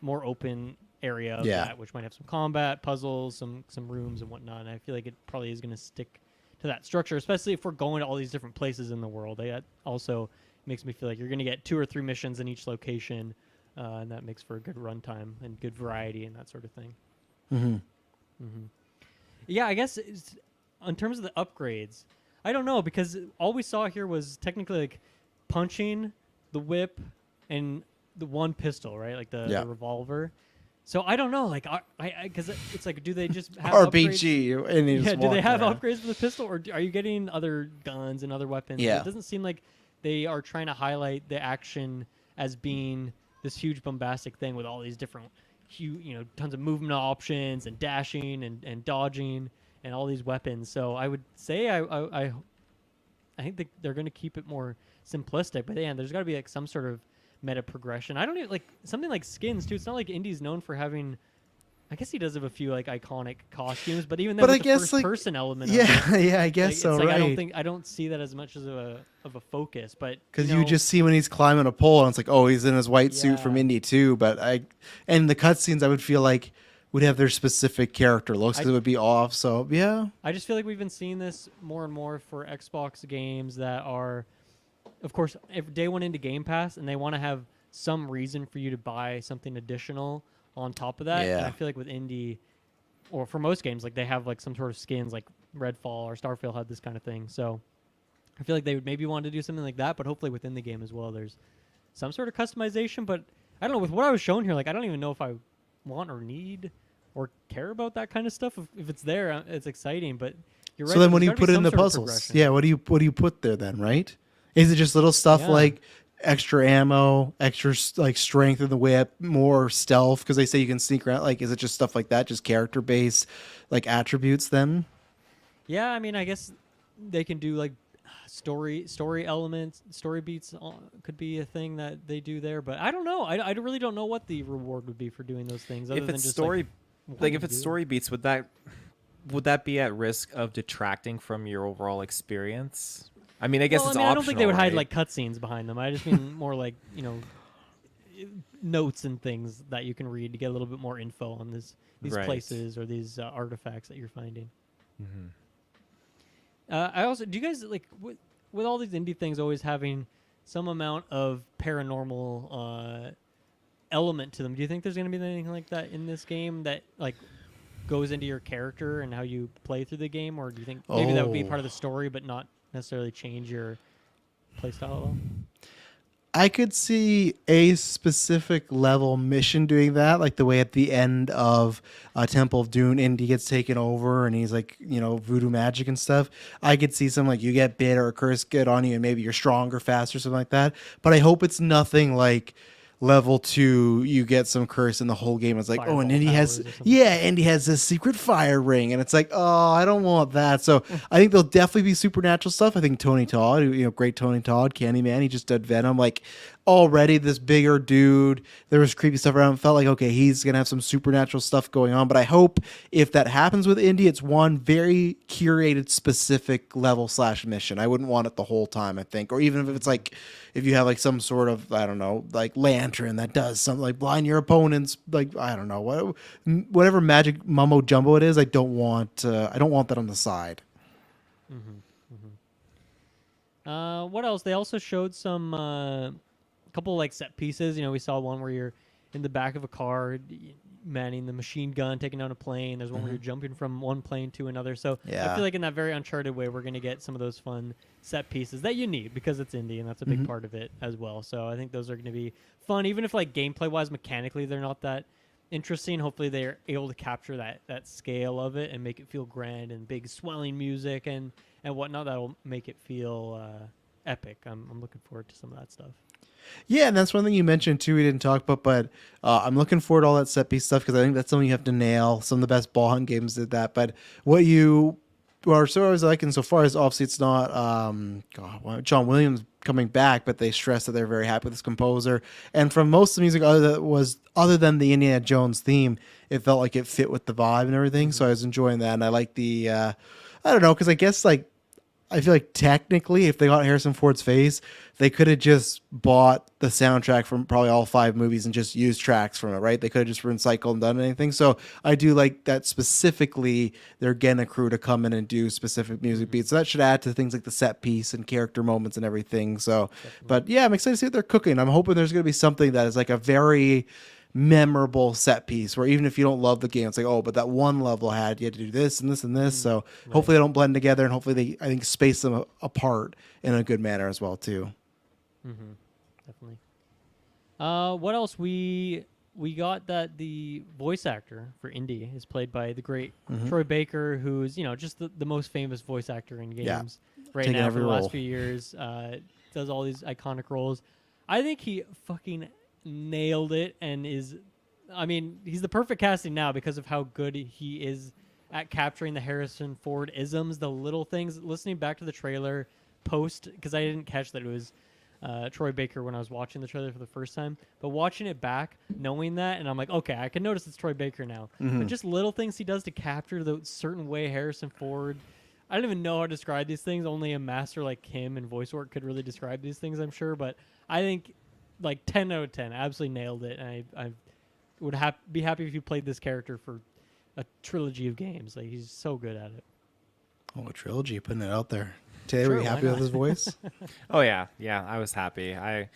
more open area of that, which might have some combat, puzzles, some rooms and whatnot. And I feel like it probably is gonna stick to that structure, especially if we're going to all these different places in the world. That also makes me feel like you're gonna get 2 or 3 missions in each location, and that makes for a good runtime and good variety and that sort of thing. Yeah, I guess in terms of the upgrades, I don't know, because all we saw here was technically like punching, the whip, and the one pistol, right? Like the revolver. So I don't know, like, because it's like, do they just have RPG? Upgrades? Do they have upgrades for the pistol, or are you getting other guns and other weapons? Yeah. It doesn't seem like they are trying to highlight the action as being this huge bombastic thing with all these different tons of movement options and dashing and dodging and all these weapons. So I would say I think they're going to keep it more simplistic, but yeah, there's got to be like some sort of meta progression. I don't even like something like skins too. It's not like Indie's known for having. I guess he does have a few like iconic costumes, but even then, But with I the guess, first like, person element, Yeah, of it, yeah, I guess it's so. like Right. I don't see that as much as a focus. But Because you you know, just see when he's climbing a pole, and it's like, oh, he's in his white suit from Yeah. Indy too. But and the cutscenes, I would feel like would have their specific character looks because it would be off. So yeah, I just feel like we've been seeing this more and more for Xbox games that are, of course, if day one into Game Pass, and they want to have some reason for you to buy something additional on top of that. And Yeah. I feel like with Indie, or for most games, like they have like some sort of skins, like Redfall or Starfield had this kind of thing. So I feel like they would maybe want to do something like that, but hopefully within the game as well, there's some sort of customization. But I don't know, with what I was shown here, like I don't even know if I want or need or care about that kind of stuff. If it's there, it's exciting. But you're right. So then when there's you gotta be put in some the sort of puzzles, progression. yeah, what do you put there then, right? Is it just little stuff Yeah. like extra ammo, extra like strength in the whip, more stealth? Because they say you can sneak around. Like, is it just stuff like that, just character based like attributes then? Yeah, I mean, I guess they can do like story elements, story beats could be a thing that they do there. But I don't know. I really don't know what the reward would be for doing those things. Other If than it's just story, like like if wanting it's to. story beats, would that be at risk of detracting from your overall experience? I mean, I guess Well, it's I mean, I don't think they would hide optional, like cutscenes behind them. I just mean more like notes and things that you can read to get a little bit more info on these Right. places or these artifacts that you're finding. Mhm. I also, do you guys like with all these indie things always having some amount of paranormal element to them? Do you think there's going to be anything like that in this game that like goes into your character and how you play through the game, or do you think maybe that would be Oh. part of the story but not necessarily change your playstyle at all? I could see a specific level mission doing that, like the way at the end of Temple of Doom, Indy gets taken over and he's like, voodoo magic and stuff. I could see some like you get bit or a curse get on you and maybe you're stronger, faster, something like that. But I hope it's nothing like level 2 you get some curse and the whole game is like, oh, and Fireball Indy has powers or something. Indy has this secret fire ring, and it's like, oh, I don't want that. So I think there'll definitely be supernatural stuff. I think Tony Todd, great Tony Todd, Candyman, he just did Venom. Like already this bigger dude, there was creepy stuff around. Felt like, okay, he's gonna have some supernatural stuff going on. But I hope if that happens with Indy, it's one very curated, specific level / mission. I wouldn't want it the whole time, I think, or even if it's like if you have like some sort of, I don't know, like lantern that does something like blind your opponents, like I don't know, whatever magic mumbo jumbo it is. I don't want that on the side. What else? They also showed some couple like set pieces. We saw one where you're in the back of a car manning the machine gun, taking down a plane. There's one where you're jumping from one plane to another. So I Yeah. feel like in that very Uncharted way, we're going to get some of those fun set pieces that you need because it's indie, and that's a big part of it as well. So I think those are going to be fun, even if like gameplay-wise, mechanically, they're not that interesting. Hopefully they're able to capture that scale of it and make it feel grand and big swelling music and whatnot. That'll make it feel epic. I'm looking forward to some of that stuff. Yeah, and that's one thing you mentioned too. We didn't talk about, but I'm looking forward to all that set piece stuff because I think that's something you have to nail. Some of the best ball hunt games did that. But what you are so I was liking so far is obviously it's not John Williams coming back, but they stress that they're very happy with this composer. And from most of the music other than the Indiana Jones theme, it felt like it fit with the vibe and everything. So I was enjoying that, and I like the I don't know, because I guess like I feel like technically, if they got Harrison Ford's face, they could have just bought the soundtrack from probably all 5 movies and just used tracks from it, right? They could have just recycled and done anything. So I do like that specifically they're getting a crew to come in and do specific music beats. So that should add to things like the set piece and character moments and everything. So, but yeah, I'm excited to see what they're cooking. I'm hoping there's going to be something that is like a very memorable set piece where even if you don't love the game, it's like, oh, but that one level you had to do this and this and this. So hopefully they don't blend together, and hopefully I think space them apart in a good manner as well too. Definitely. What else? We got that the voice actor for Indy is played by the great Troy Baker, who's just the most famous voice actor in games right Taking now every for the role. last few years. Does all these iconic roles. I think he fucking nailed it and is I mean, he's the perfect casting now because of how good he is at capturing the Harrison Ford isms, the little things. Listening back to the trailer post, because I didn't catch that it was Troy Baker when I was watching the trailer for the first time, but watching it back, knowing that, and I'm like, okay, I can notice it's Troy Baker now. But just little things he does to capture the certain way Harrison Ford. I don't even know how to describe these things. Only a master like him and voice work could really describe these things, I'm sure. But I think like 10 out of 10, absolutely nailed it. And I would be happy if you played this character for a trilogy of games. Like, he's so good at it. Oh, a trilogy, putting it out there. Taylor, Sure, were you why happy with not? his voice? Oh yeah, I was happy. Again,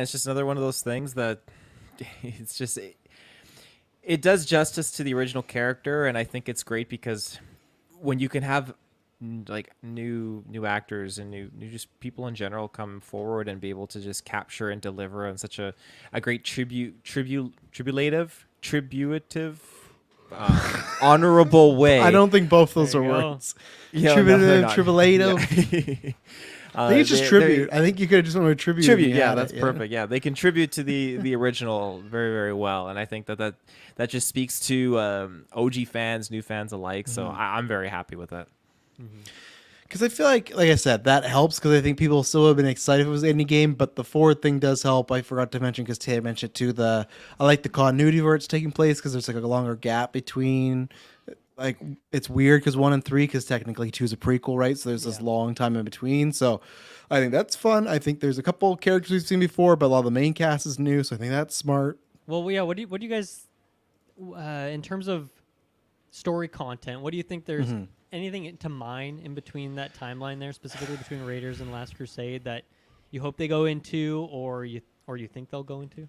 it's just another one of those things that it's just it does justice to the original character, and I think it's great because when you can have like new actors and new just people in general come forward and be able to just capture and deliver in such a great tributive honorable way. I don't think both those There are you go. words. Yeah, Tributive, not. tribulative. Yeah. I think it's just tribute. I think you could have just went with tribute. Tribute, and you yeah, had that's it, perfect. Yeah, they contribute to the original very, very well, and I think that just speaks to OG fans, new fans alike. So I'm very happy with that. Because I feel like I said, that helps because I think people still would have been excited if it was an indie game, but the forward thing does help. I forgot to mention because Taylor mentioned too. I like the continuity where it's taking place because there's like a longer gap between. Like, it's weird because 1 and 3, because technically 2 is a prequel, right? So there's this long time in between. So I think that's fun. I think there's a couple characters we've seen before, but a lot of the main cast is new. So I think that's smart. Well, yeah. What do you guys, in terms of story content? What do you think? There's anything to mine in between that timeline there, specifically between Raiders and Last Crusade, that you hope they go into, or you think they'll go into?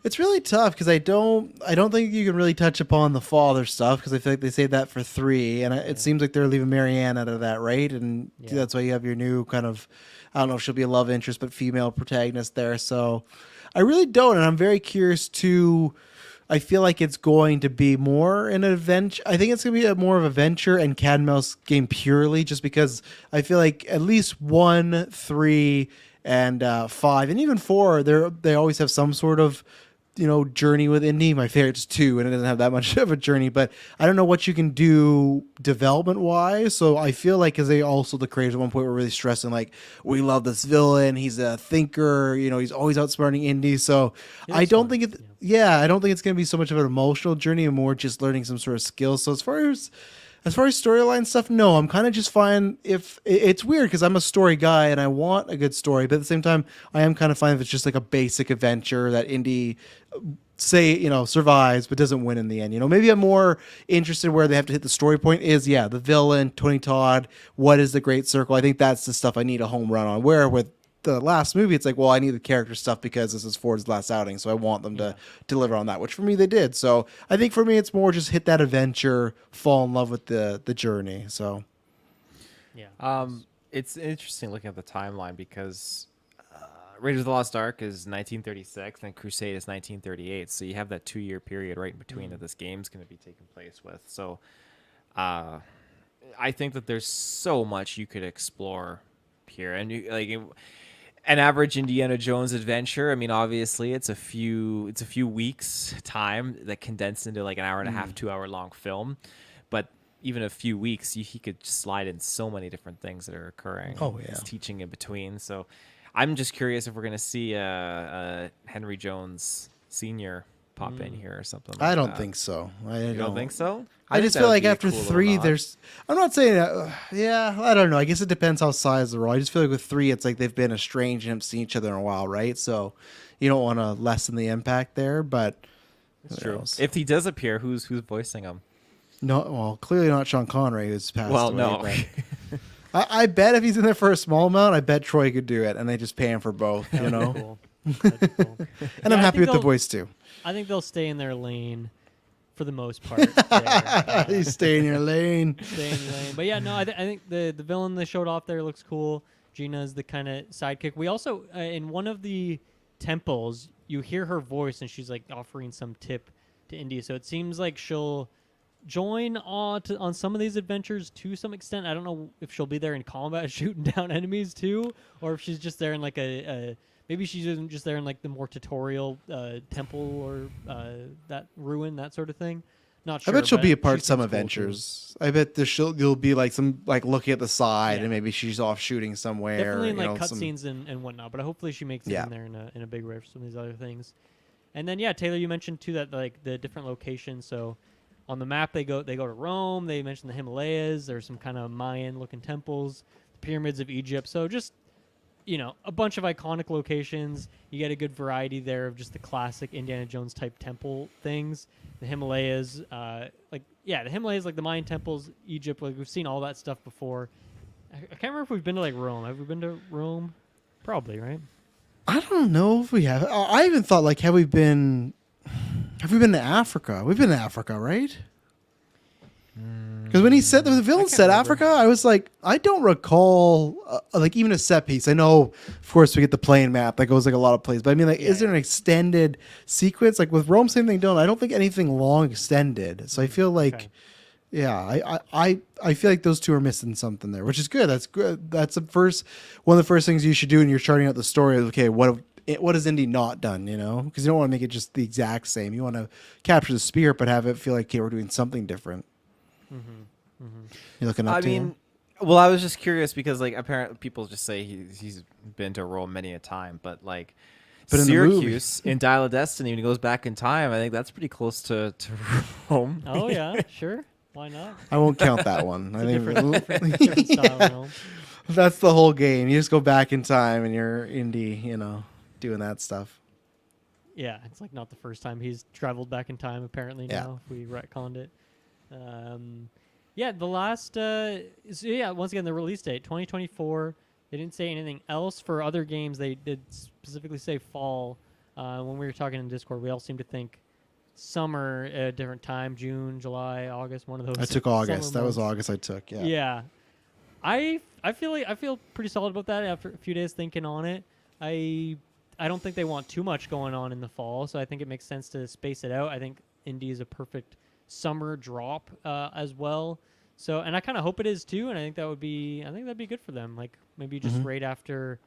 It's really tough because I don't think you can really touch upon the father stuff because I feel like they saved that for 3, and it seems like they're leaving Marianne out of that, right? And that's why you have your new kind of, I don't know if she'll be a love interest, but female protagonist there. So I really don't, and I'm very curious to. I feel like it's going to be more an adventure. I think it's going to be more of a venture and cat and mouse game purely, just because I feel like at least 1, 3, and 5, and even 4, they always have some sort of journey with Indy. My favorite's 2, and it doesn't have that much of a journey, but I don't know what you can do development wise. So I feel like, because the creators at one point were really stressing, like, we love this villain, he's a thinker, he's always outsmarting Indy. So I don't think it's going to be so much of an emotional journey and more just learning some sort of skills. So as far as storyline stuff, no, I'm kind of just fine if it's weird because I'm a story guy and I want a good story, but at the same time, I am kind of fine if it's just like a basic adventure that Indy survives but doesn't win in the end. Maybe I'm more interested where they have to hit the story point is the villain, Tony Todd, what is the Great Circle? I think that's the stuff I need a home run on. Where with the last movie, it's like, well, I need the character stuff because this is Ford's last outing, so I want them to deliver on that, which for me they did. So I think for me it's more just hit that adventure, fall in love with the journey. So it's interesting looking at the timeline because Raiders of the Lost Ark is 1936 and Crusade is 1938, so you have that 2-year period right in between that this game's going to be taking place with. So I think that there's so much you could explore here, and an average Indiana Jones adventure. I mean, obviously, it's a few weeks time that condensed into like an hour and a half, 2-hour long film. But even a few weeks, he could slide in so many different things that are occurring. Oh, yeah. He's teaching in between. So I'm just curious if we're going to see Henry Jones Senior pop in here or something. Like I don't that. think so. You don't think so? I think just that feel would like be a after cool little 3, nod. I'm not saying, I don't know. I guess it depends how size the role. I just feel like with 3, it's like they've been estranged and haven't seen each other in a while, right? So you don't want to lessen the impact there, but It's who true. knows? If he does appear, who's voicing him? No, well, clearly not Sean Connery, who's passed Well, away. no. But I bet if he's in there for a small amount, I bet Troy could do it, and they just pay him for both, That'd be know? cool. That'd be cool. And I'm I happy think with the they'll- voice, too. I think they'll stay in their lane for the most part. there. You stay in your lane. Stay in your lane. But yeah, no, I think the villain they showed off there looks cool. Gina's the kind of sidekick. We also, in one of the temples, you hear her voice and she's like offering some tip to Indy. So it seems like she'll join on some of these adventures to some extent. I don't know if she'll be there in combat shooting down enemies too, or if she's just there in like a maybe she's just there in like the more tutorial temple or that ruin, that sort of thing. Not I sure. bet she'll but be a part she of some seems cool, too. adventures. I bet you'll be like some like looking at the side, Yeah. and maybe she's off shooting somewhere. Definitely in you like know, some- cutscenes and whatnot, but hopefully she makes it Yeah. in there in a big way for some of these other things. And then Taylor, you mentioned too that like the different locations. So on the map they go to Rome. They mentioned the Himalayas. There's some kind of Mayan looking temples, the pyramids of Egypt. So just a bunch of iconic locations. You get a good variety there of just the classic Indiana Jones type temple things. The Himalayas, the Himalayas, like the Mayan temples, Egypt. Like we've seen all that stuff before. I can't remember if we've been to like Rome. Have we been to Rome? Probably, right? I don't know if we have. I even thought like, have we been to Africa? We've been to Africa, right? Because when he said the villain can't said remember. Africa, I was like, I don't recall like even a set piece. I know, of course, we get the plane map that goes like a lot of places, but I mean, like, is there an extended sequence? Like with Rome, same thing. I don't think anything long extended. So I feel like, Okay. yeah, I feel like those two are missing something there, which is good. That's good. That's one of the first things you should do when you're charting out the story. Is okay, what has Indy not done? Because you don't want to make it just the exact same. You want to capture the spirit, but have it feel like, okay, we're doing something different. You looking up I to mean, him? well, I was just curious because like apparently people just say he's been to Rome many a time, but like But in the movie- Syracuse in Dial of Destiny when he goes back in time, I think that's pretty close to Rome. Oh yeah, sure. Why not? I won't count that one. I Different style Rome. that's the whole game. You just go back in time and you're Indy, doing that stuff. Yeah, it's like not the first time he's traveled back in time. Apparently Yeah. now, if we retconned it. The last. Once again, the release date 2024. They didn't say anything else for other games. They did specifically say fall. When we were talking in Discord, we all seem to think summer at a different time: June, July, August. One of those. I took summer August. That was months. August I took. Yeah. Yeah. I feel pretty solid about that after a few days thinking on it. I don't think they want too much going on in the fall, so I think it makes sense to space it out. I think Indie is a perfect summer drop as well. So, and I kind of hope it is too, and I think that'd be good for them. Like maybe just right after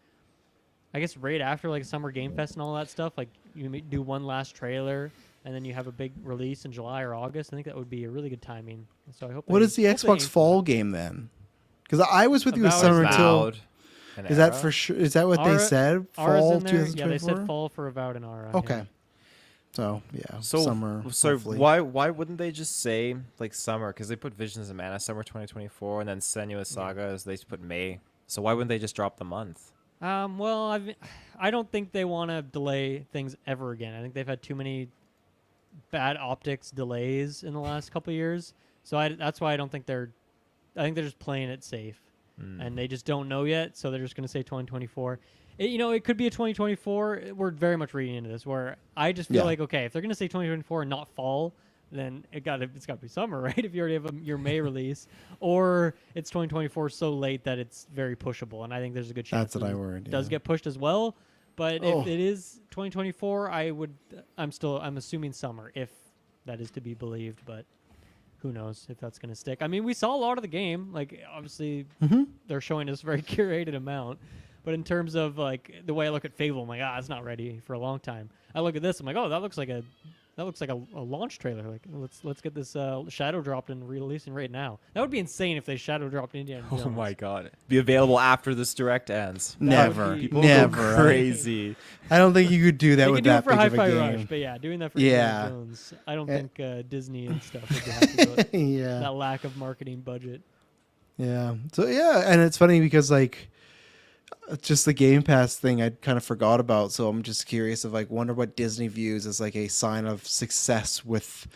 like Summer Game Fest and all that stuff. Like you do one last trailer, and then you have a big release in July or August. I think that would be a really good timing. So I hope. What they- is the hope they aim Xbox for fall that. game then? Because I was with you with Avowed. summer until. Avowed and Is that Era. for sure? Is that what they Aura- said? Aura's Fall in there. Yeah, they 2024? said fall for Avowed and Aura. Okay. yeah. So yeah, So summer. So hopefully. why wouldn't they just say like summer? Because they put Visions of Mana summer 2024, and then Senua Saga as they put May. So why wouldn't they just drop the month? Well, I don't think they want to delay things ever again. I think they've had too many bad optics delays in the last couple of years. So that's why I don't think they're. I think they're just playing it safe, and they just don't know yet. So they're just going to say 2024. It could be a 2024. We're very much reading into this. Where I just feel Yeah. like, okay, if they're going to say 2024 and not fall, then it's got to be summer, right? If you already have your May release, or it's 2024 so late that it's very pushable, and I think there's a good chance That's what that I it worried. does yeah. get pushed as well. But Oh. if it is 2024, I'm assuming summer if that is to be believed, but who knows if that's going to stick. I mean, we saw a lot of the game. Like obviously they're showing us a very curated amount. But in terms of like the way I look at Fable, I'm like, it's not ready for a long time. I look at this, I'm like, oh, that looks like a launch trailer. Like let's get this shadow dropped and releasing right now. That would be insane if they shadow dropped Indiana Jones. Oh my god! Be available after this direct ends. Never, be- People never. go crazy. I don't think you could do that They with could do that it for big of Hi-Fi a Rush, game. but yeah, doing that for Yeah. Indiana Jones, I don't Eh. think Disney and stuff would be happy with Yeah, that lack of marketing budget. yeah. So yeah, and it's funny because like, just the Game Pass thing I kind of forgot about. So I'm just curious of like, wonder what Disney views as like a sign of success with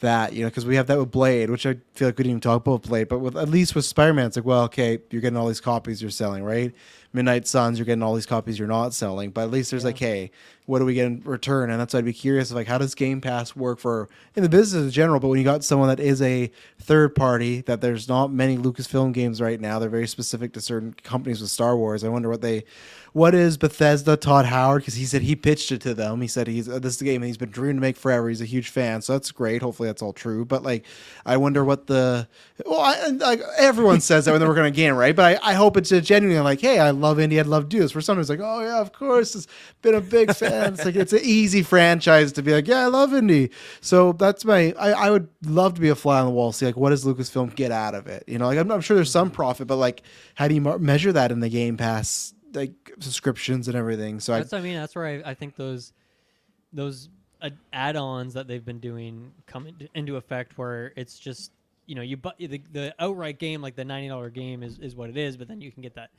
that, because we have that with Blade, which I feel like we didn't even talk about Blade, but at least with Spider-Man, it's like, well, okay, you're getting all these copies you're selling, right? Midnight Suns, you're getting all these copies you're not selling, but at least there's like, hey, what do we get in return? And that's why I'd be curious of like, how does Game Pass work for in the business in general? But when you got someone that is a third party, that there's not many Lucasfilm games right now, they're very specific to certain companies with Star Wars. I wonder what what is Bethesda Todd Howard? Because he said he pitched it to them. He said this is a game he's been dreaming to make forever. He's a huge fan, so that's great. Hopefully that's all true. But like, I wonder what like everyone says that when they're working on a game, right? But I hope it's a genuinely like, hey, I love indie. I'd love to do this. For someone who's like, oh yeah, of course, it's been a big fan. It's like it's an easy franchise to be like, yeah, I love indie. So that's I would love to be a fly on the wall, see like what does Lucasfilm get out of it? You know, like I'm sure there's some profit, but like how do you measure that in the Game Pass like subscriptions and everything? So that's what I mean. That's where I think those add-ons that they've been doing come into effect, where it's just you the outright game, like the $90 game is what it is, but then you can get that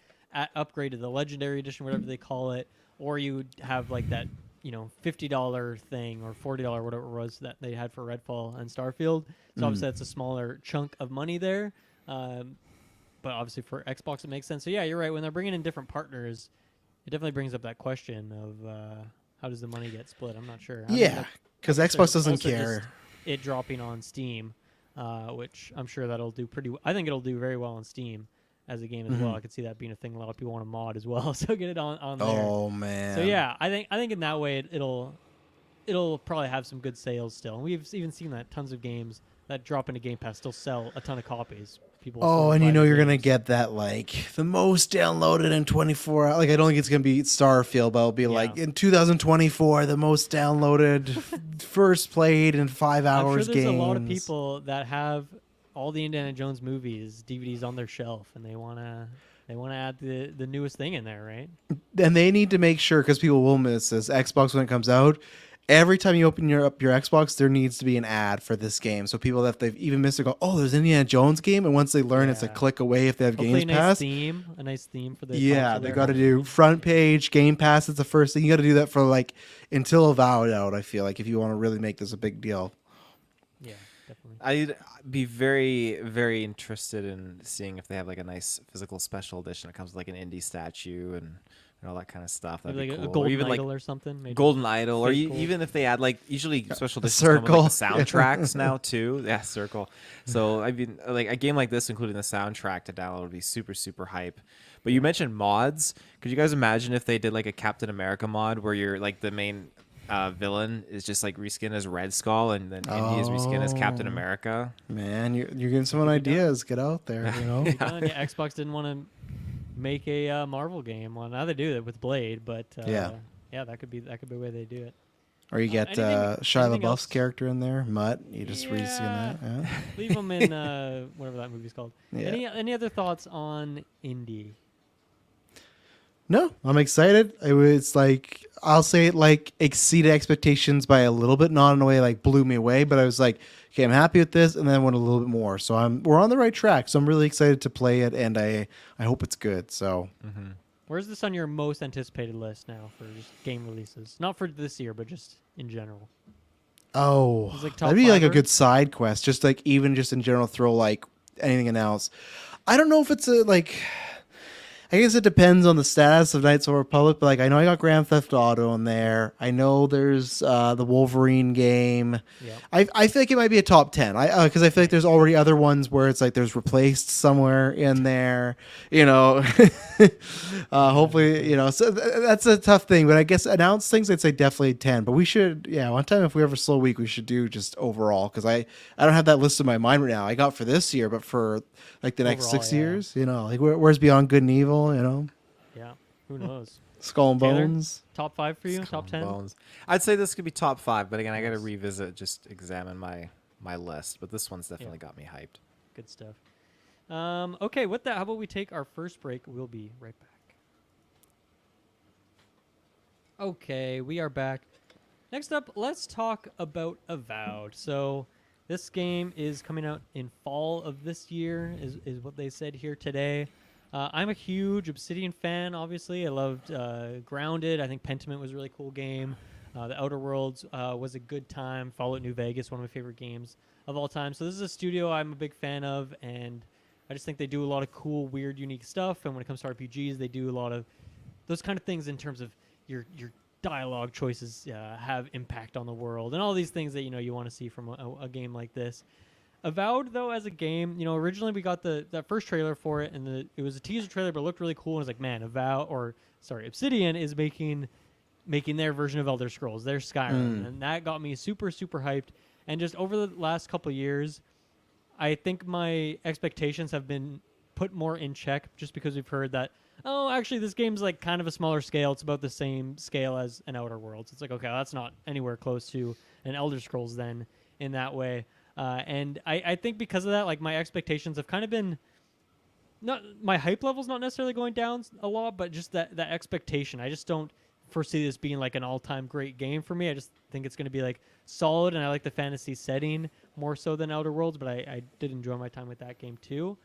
upgrade to the Legendary Edition, whatever they call it, or you have like that $50 thing or $40 whatever it was that they had for Redfall and Starfield. So obviously that's a smaller chunk of money there. But obviously for Xbox it makes sense. So yeah, you're right. When they're bringing in different partners, it definitely brings up that question of how does the money get split? I'm not sure. Yeah, because Xbox doesn't care. It dropping on Steam, which I'm sure that'll do I think it'll do very well on Steam as a game as well. I could see that being a thing a lot of people want to mod as well. So get it on there. Oh man. So yeah, I think in that way it'll probably have some good sales still. And we've even seen that tons of games that drop into Game Pass still sell a ton of copies. People. Oh, and you're gonna get that like the most downloaded in 24 hours. Like I don't think it's gonna be Starfield, but it'll be like in 2024 the most downloaded, first played in 5 hours. I'm sure there's games. a lot of people that have all the Indiana Jones movies DVDs on their shelf, and they wanna add the newest thing in there, right? And they need to make sure, because people will miss this. Xbox when it comes out, every time you open your Xbox, there needs to be an ad for this game. So people that they've even missed it go, oh, there's an Indiana Jones game, and once they learn, it's a click away if they have Hopefully Games Pass. A nice theme for the they got to do front page Game Pass. It's the first thing you got to do that for like until Avowed out. I feel like if you want to really make this a big deal. Yeah, definitely. I'd be very, very interested in seeing if they have like a nice physical special edition that comes with like an indie statue and all that kind of stuff. That'd Maybe be like cool. a golden or even idol like or something. Maybe golden idol, or gold. even if they add like usually special editions circle. come with like the soundtracks now too. Yeah, circle. So I mean, like a game like this, including the soundtrack to download, would be super, super hype. But you mentioned mods. Could you guys imagine if they did like a Captain America mod where you're like the main villain is just like reskinned as Red Skull, and then Indy is reskinned as Captain America? Man, you're getting someone ideas. Get out there, you know. Yeah, Xbox didn't want to make a Marvel game. Well, now they do it with Blade, but yeah, that could be a way they do it. Or you get Shia LaBeouf's character in there, Mutt. You just reskin that. Yeah. Leave him in whatever that movie's called. Yeah. Any other thoughts on Indie? No, I'm excited. It's like, I'll say it like exceeded expectations by a little bit, not in a way like blew me away, but I was like, okay, I'm happy with this, and then I went a little bit more. So we're on the right track. So I'm really excited to play it, and I hope it's good. So Where's this on your most anticipated list now for just game releases? Not for this year, but just in general. Oh, like that'd be like a fiver? good side quest. Just like even just in general, throw like anything else. I don't know if it's a like. I guess it depends on the status of Knights of the Republic, but like I know I got Grand Theft Auto in there. I know there's the Wolverine game. Yeah. I feel like it might be a top 10. Because I feel like there's already other ones where it's like there's replaced somewhere in there. You know, hopefully, you know. So that's a tough thing. But I guess announce things, I'd say definitely 10. But we should, one time if we have a slow week, we should do just overall, because I don't have that list in my mind right now. I got for this year, but for like the next Overall, 6 years, you know, like where's Beyond Good and Evil, you know? Yeah. Who knows? Skull and Taylor? Bones. Top 5 for you? Skull Top and 10? Bones. I'd say this could be top 5, but again, I got to revisit, just examine my list. But this one's definitely got me hyped. Good stuff. Okay, with that, how about we take our first break? We'll be right back. Okay, we are back. Next up, let's talk about Avowed. So this game is coming out in fall of this year, is what they said here today. I'm a huge Obsidian fan, obviously. I loved Grounded. I think Pentiment was a really cool game. The Outer Worlds was a good time. Fallout New Vegas, one of my favorite games of all time. So this is a studio I'm a big fan of, and I just think they do a lot of cool, weird, unique stuff. And when it comes to RPGs, they do a lot of those kind of things in terms of your dialogue choices have impact on the world and all these things that you want to see from a game like this. Avowed though as a game, originally we got that first trailer for it, and it was a teaser trailer, but it looked really cool. And it was like, man, Obsidian is making their version of Elder Scrolls, their Skyrim, and that got me super super hyped. And just over the last couple of years, I think my expectations have been put more in check, just because we've heard that, oh, actually this game's like kind of a smaller scale. It's about the same scale as an Outer Worlds. It's like, okay, that's not anywhere close to an Elder Scrolls then in that way. And I think because of that, like my expectations have kind of been, not my hype level's not necessarily going down a lot, but just that expectation. I just don't foresee this being like an all-time great game for me. I just think it's going to be like solid, and I like the fantasy setting more so than Outer Worlds, but I did enjoy my time with that game too.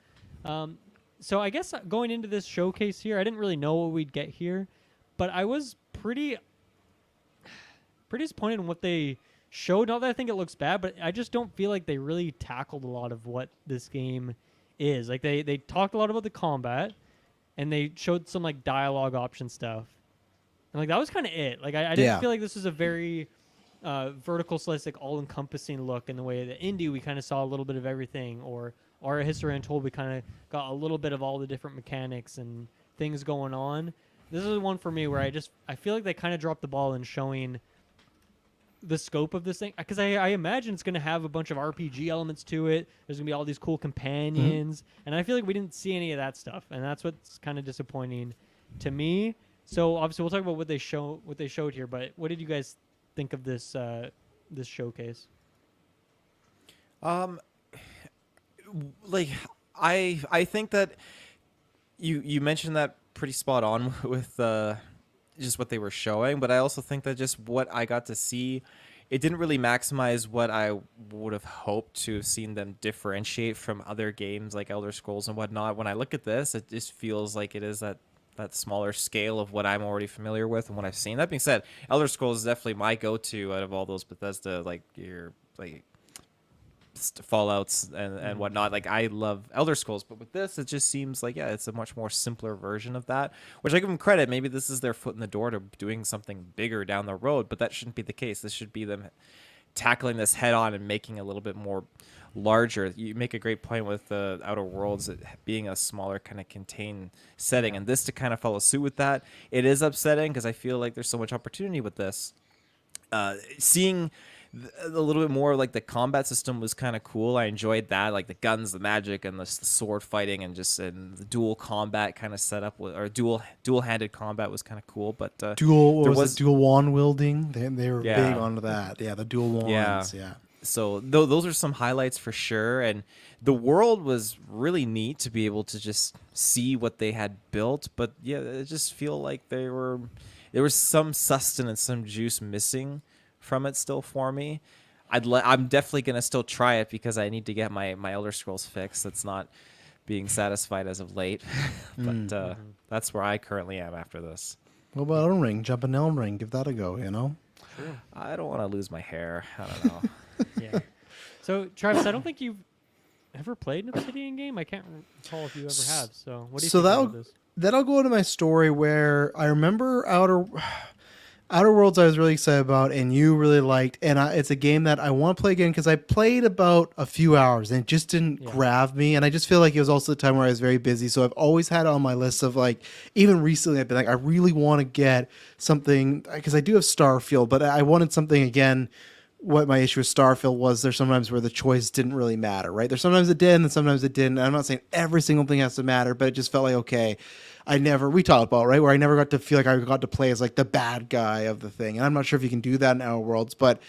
So I guess going into this showcase here, I didn't really know what we'd get here, but I was pretty disappointed in what they showed. Not that I think it looks bad, but I just don't feel like they really tackled a lot of what this game is. Like they talked a lot about the combat, and they showed some like dialogue option stuff, and like that was kind of it. Like I didn't feel like this was a very vertical slice, like all-encompassing look in the way that indie we kind of saw a little bit of everything, or our history untold we kind of got a little bit of all the different mechanics and things going on. This is one for me where I feel like they kind of dropped the ball in showing the scope of this thing, because I imagine it's going to have a bunch of RPG elements to it. There's going to be all these cool companions, and I feel like we didn't see any of that stuff, and that's what's kind of disappointing to me. So obviously we'll talk about what they showed here, but what did you guys think of this showcase? Like I think that you mentioned that pretty spot on with just what they were showing, but I also think that just what I got to see, it didn't really maximize what I would have hoped to have seen them differentiate from other games like Elder Scrolls and whatnot. When I look at this, it just feels like it is that smaller scale of what I'm already familiar with and what I've seen. That being said, Elder Scrolls is definitely my go-to out of all those Bethesda, like your like Fallouts and whatnot. Like I love Elder Scrolls, but with this, it just seems like it's a much more simpler version of that, which I give them credit. Maybe this is their foot in the door to doing something bigger down the road, but that shouldn't be the case. This should be them tackling this head on and making it a little bit more larger. You make a great point with the Outer Worlds being a smaller kind of contained setting, and this to kind of follow suit with that. It is upsetting because I feel like there's so much opportunity with this. Seeing a little bit more like the combat system was kind of cool. I enjoyed that, like the guns, the magic, and the sword fighting, and the dual combat kind of setup, or dual-handed combat was kind of cool. But dual wand wielding? They were big onto that. Yeah, the dual wands. Yeah. So those are some highlights for sure, and the world was really neat to be able to just see what they had built. But yeah, it just feel like there was some sustenance, some juice missing from it still for me. I'm definitely gonna still try it because I need to get my Elder Scrolls fix. That's not being satisfied as of late, but that's where I currently am after this. What about Elden Ring? Jump in Elden Ring, give that a go. True. I don't want to lose my hair. I don't know. Yeah. So Travis, I don't think you've ever played an Obsidian game. I can't recall if you ever have. So what do you think about this? That'll go into my story where I remember Outer Worlds I was really excited about, and you really liked, and it's a game that I want to play again because I played about a few hours and it just didn't grab me, and I just feel like it was also the time where I was very busy, so I've always had it on my list of like, even recently I've been like, I really want to get something, because I do have Starfield, but I wanted something again. What my issue with Starfield was, there's sometimes where the choice didn't really matter, right? There's sometimes it did and sometimes it didn't. I'm not saying every single thing has to matter, but it just felt like, okay, we talked about, right, where I never got to feel like I got to play as like the bad guy of the thing. And I'm not sure if you can do that in Outer Worlds, but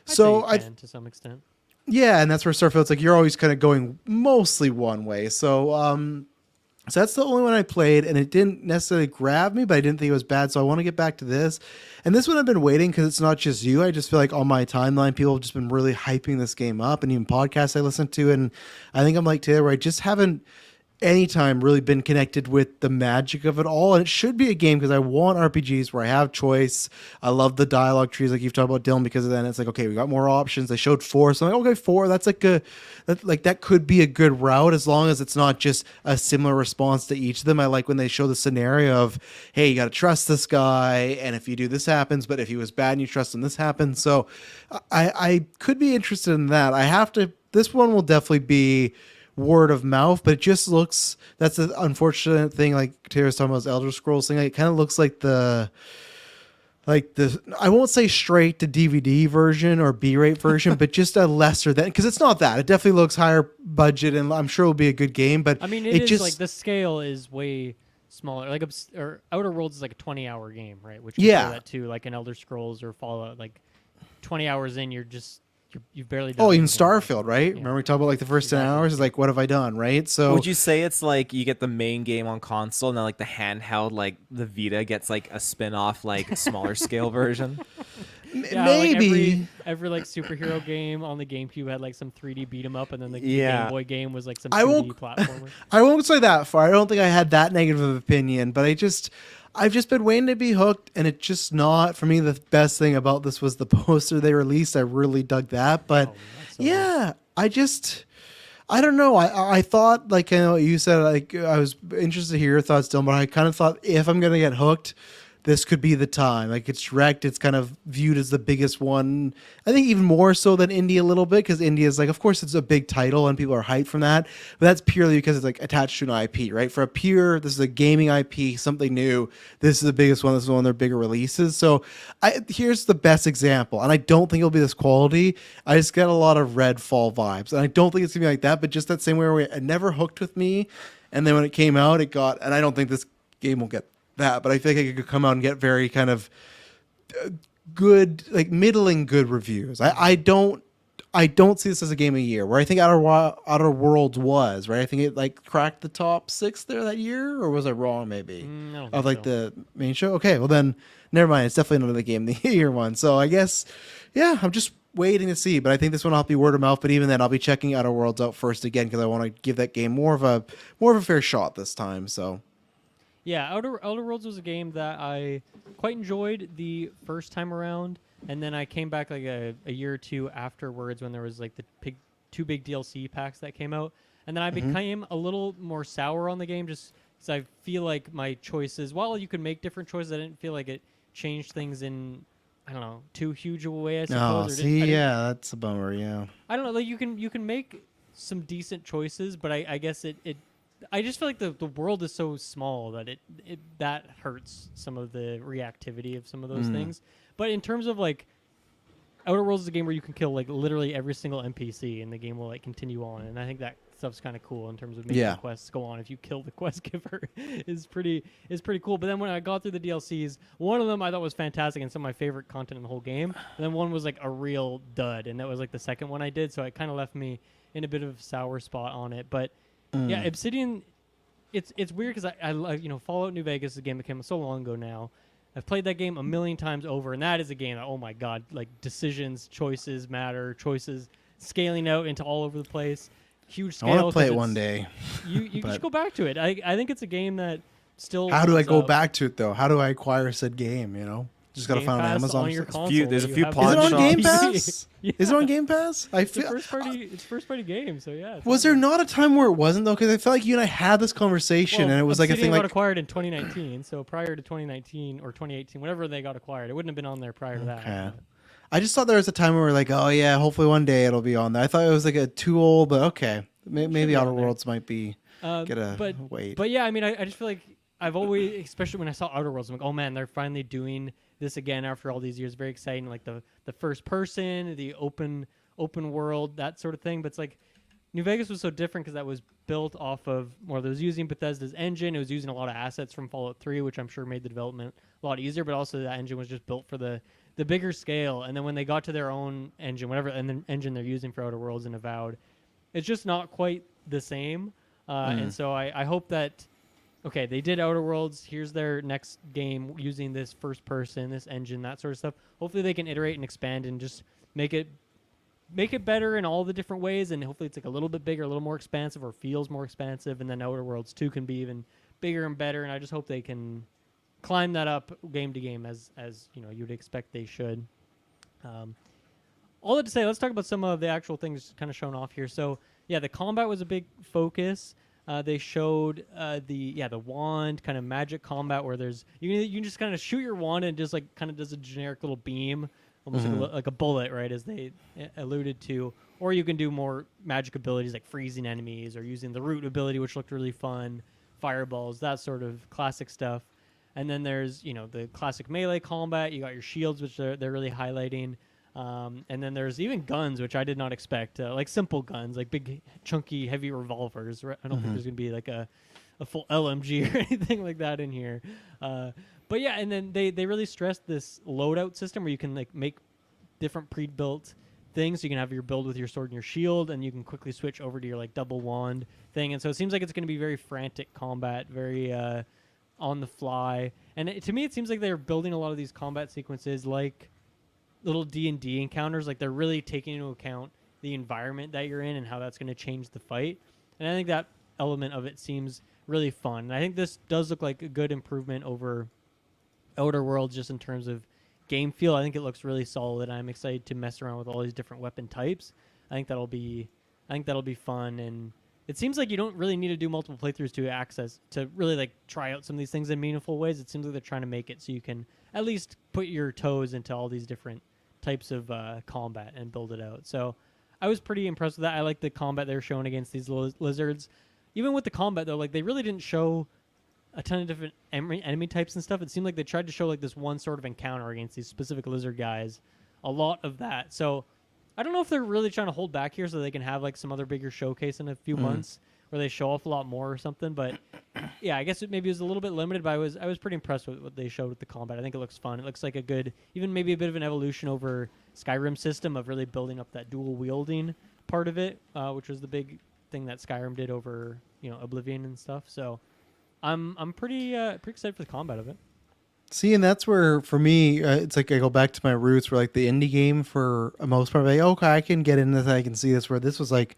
I can to some extent. Yeah, and that's where Starfield's like, you're always kind of going mostly one way. So that's the only one I played, and it didn't necessarily grab me, but I didn't think it was bad, so I want to get back to this. And this one I've been waiting because it's not just you. I just feel like on my timeline, people have just been really hyping this game up, and even podcasts I listen to, and I think I'm like Taylor, where I just haven't anytime really been connected with the magic of it all. And it should be a game because I want RPGs where I have choice. I love the dialogue trees like you've talked about, Dylan, because then it's like, okay, we got more options. They showed 4. So I'm like, okay, 4, that's like that could be a good route as long as it's not just a similar response to each of them. I like when they show the scenario of, hey, you got to trust this guy. And if you do, this happens. But if he was bad and you trust him, this happens. So I could be interested in that. This one will definitely be word of mouth, but it just looks, that's the unfortunate thing, like Taylor's talking about, this Elder Scrolls thing. Like, it kind of looks like the I won't say straight to DVD version or B-rate version, but just a lesser than, because it's not that. It definitely looks higher budget, and I'm sure it'll be a good game. But I mean, it is just like the scale is way smaller. Like or Outer Worlds is like a 20-hour game, right? Which compare that to like an Elder Scrolls or Fallout. Like 20 hours in, you've barely done even anything. Starfield, right? Yeah. Remember we talked about like the first 10 Exactly. hours is like, what have I done, right? So Would you say it's like you get the main game on console, and then like the handheld, like the Vita gets like a spin-off, like smaller scale version? Yeah, maybe like every like superhero game on the GameCube had like some 3D beat 'em up, and then the Yeah. Game Boy game was like some I 2D won't- platformer. I won't say that far. I don't think I had that negative of opinion, but I've just been waiting to be hooked, and it's just not, for me, the best thing about this was the poster they released. I really dug that, but that's so yeah, I don't know. I thought, like, you know, you said, like, I was interested to hear your thoughts, Dylan, but I kind of thought if I'm going to get hooked, this could be the time. Like, it's direct. It's kind of viewed as the biggest one. I think even more so than Indie a little bit, because Indie is like, of course, it's a big title and people are hyped from that. But that's purely because it's like attached to an IP, right? For this is a gaming IP, something new. This is the biggest one. This is one of their bigger releases. So here's the best example. And I don't think it'll be this quality. I just get a lot of Redfall vibes. And I don't think it's going to be like that, but just that same way where it never hooked with me. And then when it came out, and I don't think this game will get that, but I think it could come out and get very kind of good, like middling good reviews. I don't see this as a game of the year, where I think Outer Worlds was, right? I think it like cracked the top 6 there that year, or was I wrong maybe? I don't Of think like so. the main show. Okay, well then never mind. It's definitely not the game of the year one. So I guess, yeah, I'm just waiting to see. But I think this one will be word of mouth. But even then, I'll be checking Outer Worlds out first again, because I want to give that game more of a fair shot this time. So. Yeah, Outer Worlds was a game that I quite enjoyed the first time around, and then I came back like a year or two afterwards when there was like the two big DLC packs that came out, and then I became a little more sour on the game just because I feel like my choices, while you could make different choices, I didn't feel like it changed things in, I don't know, too huge of a way, I suppose. Yeah, that's a bummer. Yeah. I don't know, like you can make some decent choices, but I guess it I just feel like the world is so small that that hurts some of the reactivity of some of those things. But in terms of like Outer Worlds is a game where you can kill like literally every single NPC and the game will like continue on, and I think that stuff's kind of cool in terms of making the quests go on if you kill the quest giver is pretty cool. But then when I got through the DLCs, one of them I thought was fantastic and some of my favorite content in the whole game, and then one was like a real dud, and that was like the second one I did, so it kind of left me in a bit of a sour spot on it. But yeah, Obsidian, it's weird because I love, you know, Fallout New Vegas is a game that came out so long ago now. I've played that game a million times over, and that is a game that, oh my god, like decisions, choices matter, choices scaling out into all over the place, huge scale. I want to play it one day. You should go back to it. I think it's a game that still. How do I holds go up. back to it though? How do I acquire said game? You know, just gotta Game find it on Pass Amazon. on your Is console. there's a You few have pawn it on shops. Game PC. Pass? Is it on Game Pass? I It's feel. first party game, so yeah. Was there not a time where it wasn't though? Because I felt like you and I had this conversation, and it was like a Obsidian thing got like. acquired in 2019, so prior to 2019 or 2018, whenever they got acquired, it wouldn't have been on there prior to that. Okay. I just thought there was a time where we were like, oh yeah, hopefully one day it'll be on there. I thought it was like a too old, but okay, maybe be on Outer there. Worlds might be. Wait. But yeah, I mean, I just feel like I've always, especially when I saw Outer Worlds, I'm like, oh man, they're finally doing this again after all these years. Very exciting, like the first person, the open world, that sort of thing. But it's like New Vegas was so different because that was built off of more. That was using Bethesda's engine. It was using a lot of assets from Fallout 3, which I'm sure made the development a lot easier. But also that engine was just built for the bigger scale. And then when they got to their own engine, whatever and the engine they're using for Outer Worlds and Avowed, it's just not quite the same. And so I hope that, okay, they did Outer Worlds. Here's their next game using this first person, this engine, that sort of stuff. Hopefully they can iterate and expand and just make it make it better in all the different ways, and hopefully it's like a little bit bigger, a little more expansive, or feels more expansive, and then Outer Worlds 2 can be even bigger and better, and I just hope they can climb that up game to game as you'd expect they should. All that to say, let's talk about some of the actual things kind of shown off here. So yeah, the combat was a big focus. They showed the wand kind of magic combat where there's you can just kind of shoot your wand and just like kind of does a generic little beam, almost like a bullet, right, as they alluded to. Or you can do more magic abilities like freezing enemies or using the root ability, which looked really fun, fireballs, that sort of classic stuff. And then there's the classic melee combat. You got your shields, which they're really highlighting. And then there's even guns, which I did not expect, like simple guns, like big, chunky, heavy revolvers. I don't think there's going to be like a full LMG or anything like that in here. But yeah, and then they really stressed this loadout system where you can like make different pre-built things. So you can have your build with your sword and your shield, and you can quickly switch over to your like double wand thing. And so it seems like it's going to be very frantic combat, very on the fly. And to me, it seems like they're building a lot of these combat sequences like little D&D encounters. Like they're really taking into account the environment that you're in and how that's going to change the fight. And I think that element of it seems really fun. And I think this does look like a good improvement over Outer Worlds just in terms of game feel. I think it looks really solid. I'm excited to mess around with all these different weapon types. I think that'll be fun. And it seems like you don't really need to do multiple playthroughs to really like try out some of these things in meaningful ways. It seems like they're trying to make it so you can at least put your toes into all these different types of combat and build it out. So I was pretty impressed with that. I like the combat they were showing against these lizards. Even with the combat though, like they really didn't show a ton of different enemy types and stuff. It seemed like they tried to show like this one sort of encounter against these specific lizard guys. A lot of that. So I don't know if they're really trying to hold back here so they can have like some other bigger showcase in a few months where they show off a lot more or something. But yeah, I guess maybe it was a little bit limited, but I was pretty impressed with what they showed with the combat. I think it looks fun. It looks like a good, even maybe a bit of an evolution over Skyrim system of really building up that dual wielding part of it, which was the big thing that Skyrim did over Oblivion and stuff. So I'm pretty excited for the combat of it. See, and that's where, for me, it's like I go back to my roots where, like, the indie game, for a most part, like, okay, I can get into this, I can see this, where this was like,